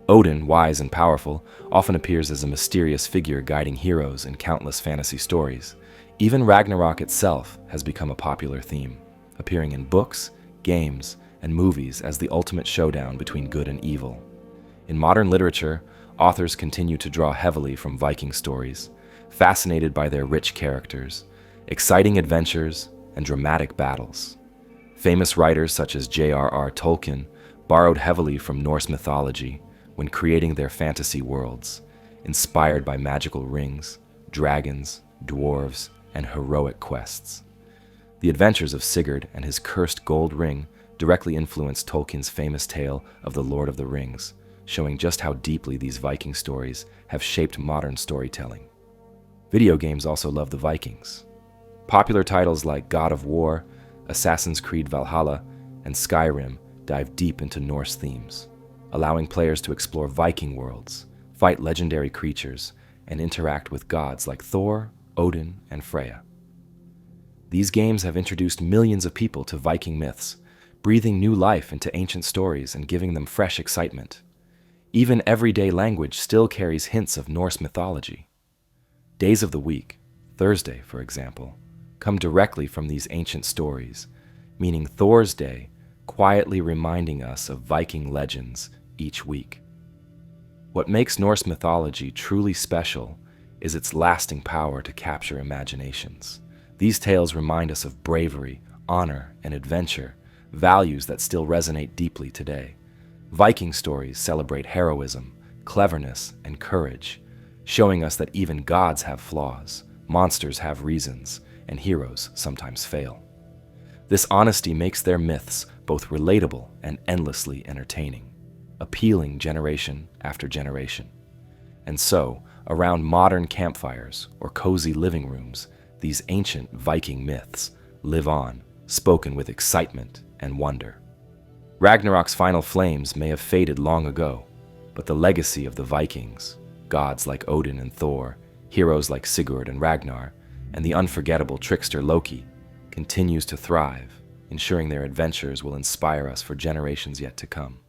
[SPEAKER 1] Odin, wise and powerful, often appears as a mysterious figure guiding heroes in countless fantasy stories. Even Ragnarok itself has become a popular theme, appearing in books, games, and movies as the ultimate showdown between good and evil. In modern literature, authors continue to draw heavily from Viking stories, fascinated by their rich characters, exciting adventures, and dramatic battles. Famous writers such as J.R.R. Tolkien borrowed heavily from Norse mythology when creating their fantasy worlds, inspired by magical rings, dragons, dwarves, and heroic quests. The adventures of Sigurd and his cursed gold ring directly influenced Tolkien's famous tale of the Lord of the Rings, showing just how deeply these Viking stories have shaped modern storytelling. Video games also love the Vikings. Popular titles like God of War, Assassin's Creed Valhalla, and Skyrim dive deep into Norse themes, allowing players to explore Viking worlds, fight legendary creatures, and interact with gods like Thor, Odin, and Freyja. These games have introduced millions of people to Viking myths, breathing new life into ancient stories and giving them fresh excitement. Even everyday language still carries hints of Norse mythology. Days of the week, Thursday, for example, come directly from these ancient stories, meaning Thor's Day, quietly reminding us of Viking legends each week. What makes Norse mythology truly special is its lasting power to capture imaginations. These tales remind us of bravery, honor, and adventure, values that still resonate deeply today. Viking stories celebrate heroism, cleverness, and courage, showing us that even gods have flaws, monsters have reasons, and heroes sometimes fail. This honesty makes their myths both relatable and endlessly entertaining, appealing generation after generation. And so, around modern campfires or cozy living rooms, these ancient Viking myths live on, spoken with excitement and wonder. Ragnarok's final flames may have faded long ago, but the legacy of the Vikings, gods like Odin and Thor, heroes like Sigurd and Ragnar, and the unforgettable trickster Loki, continues to thrive, ensuring their adventures will inspire us for generations yet to come.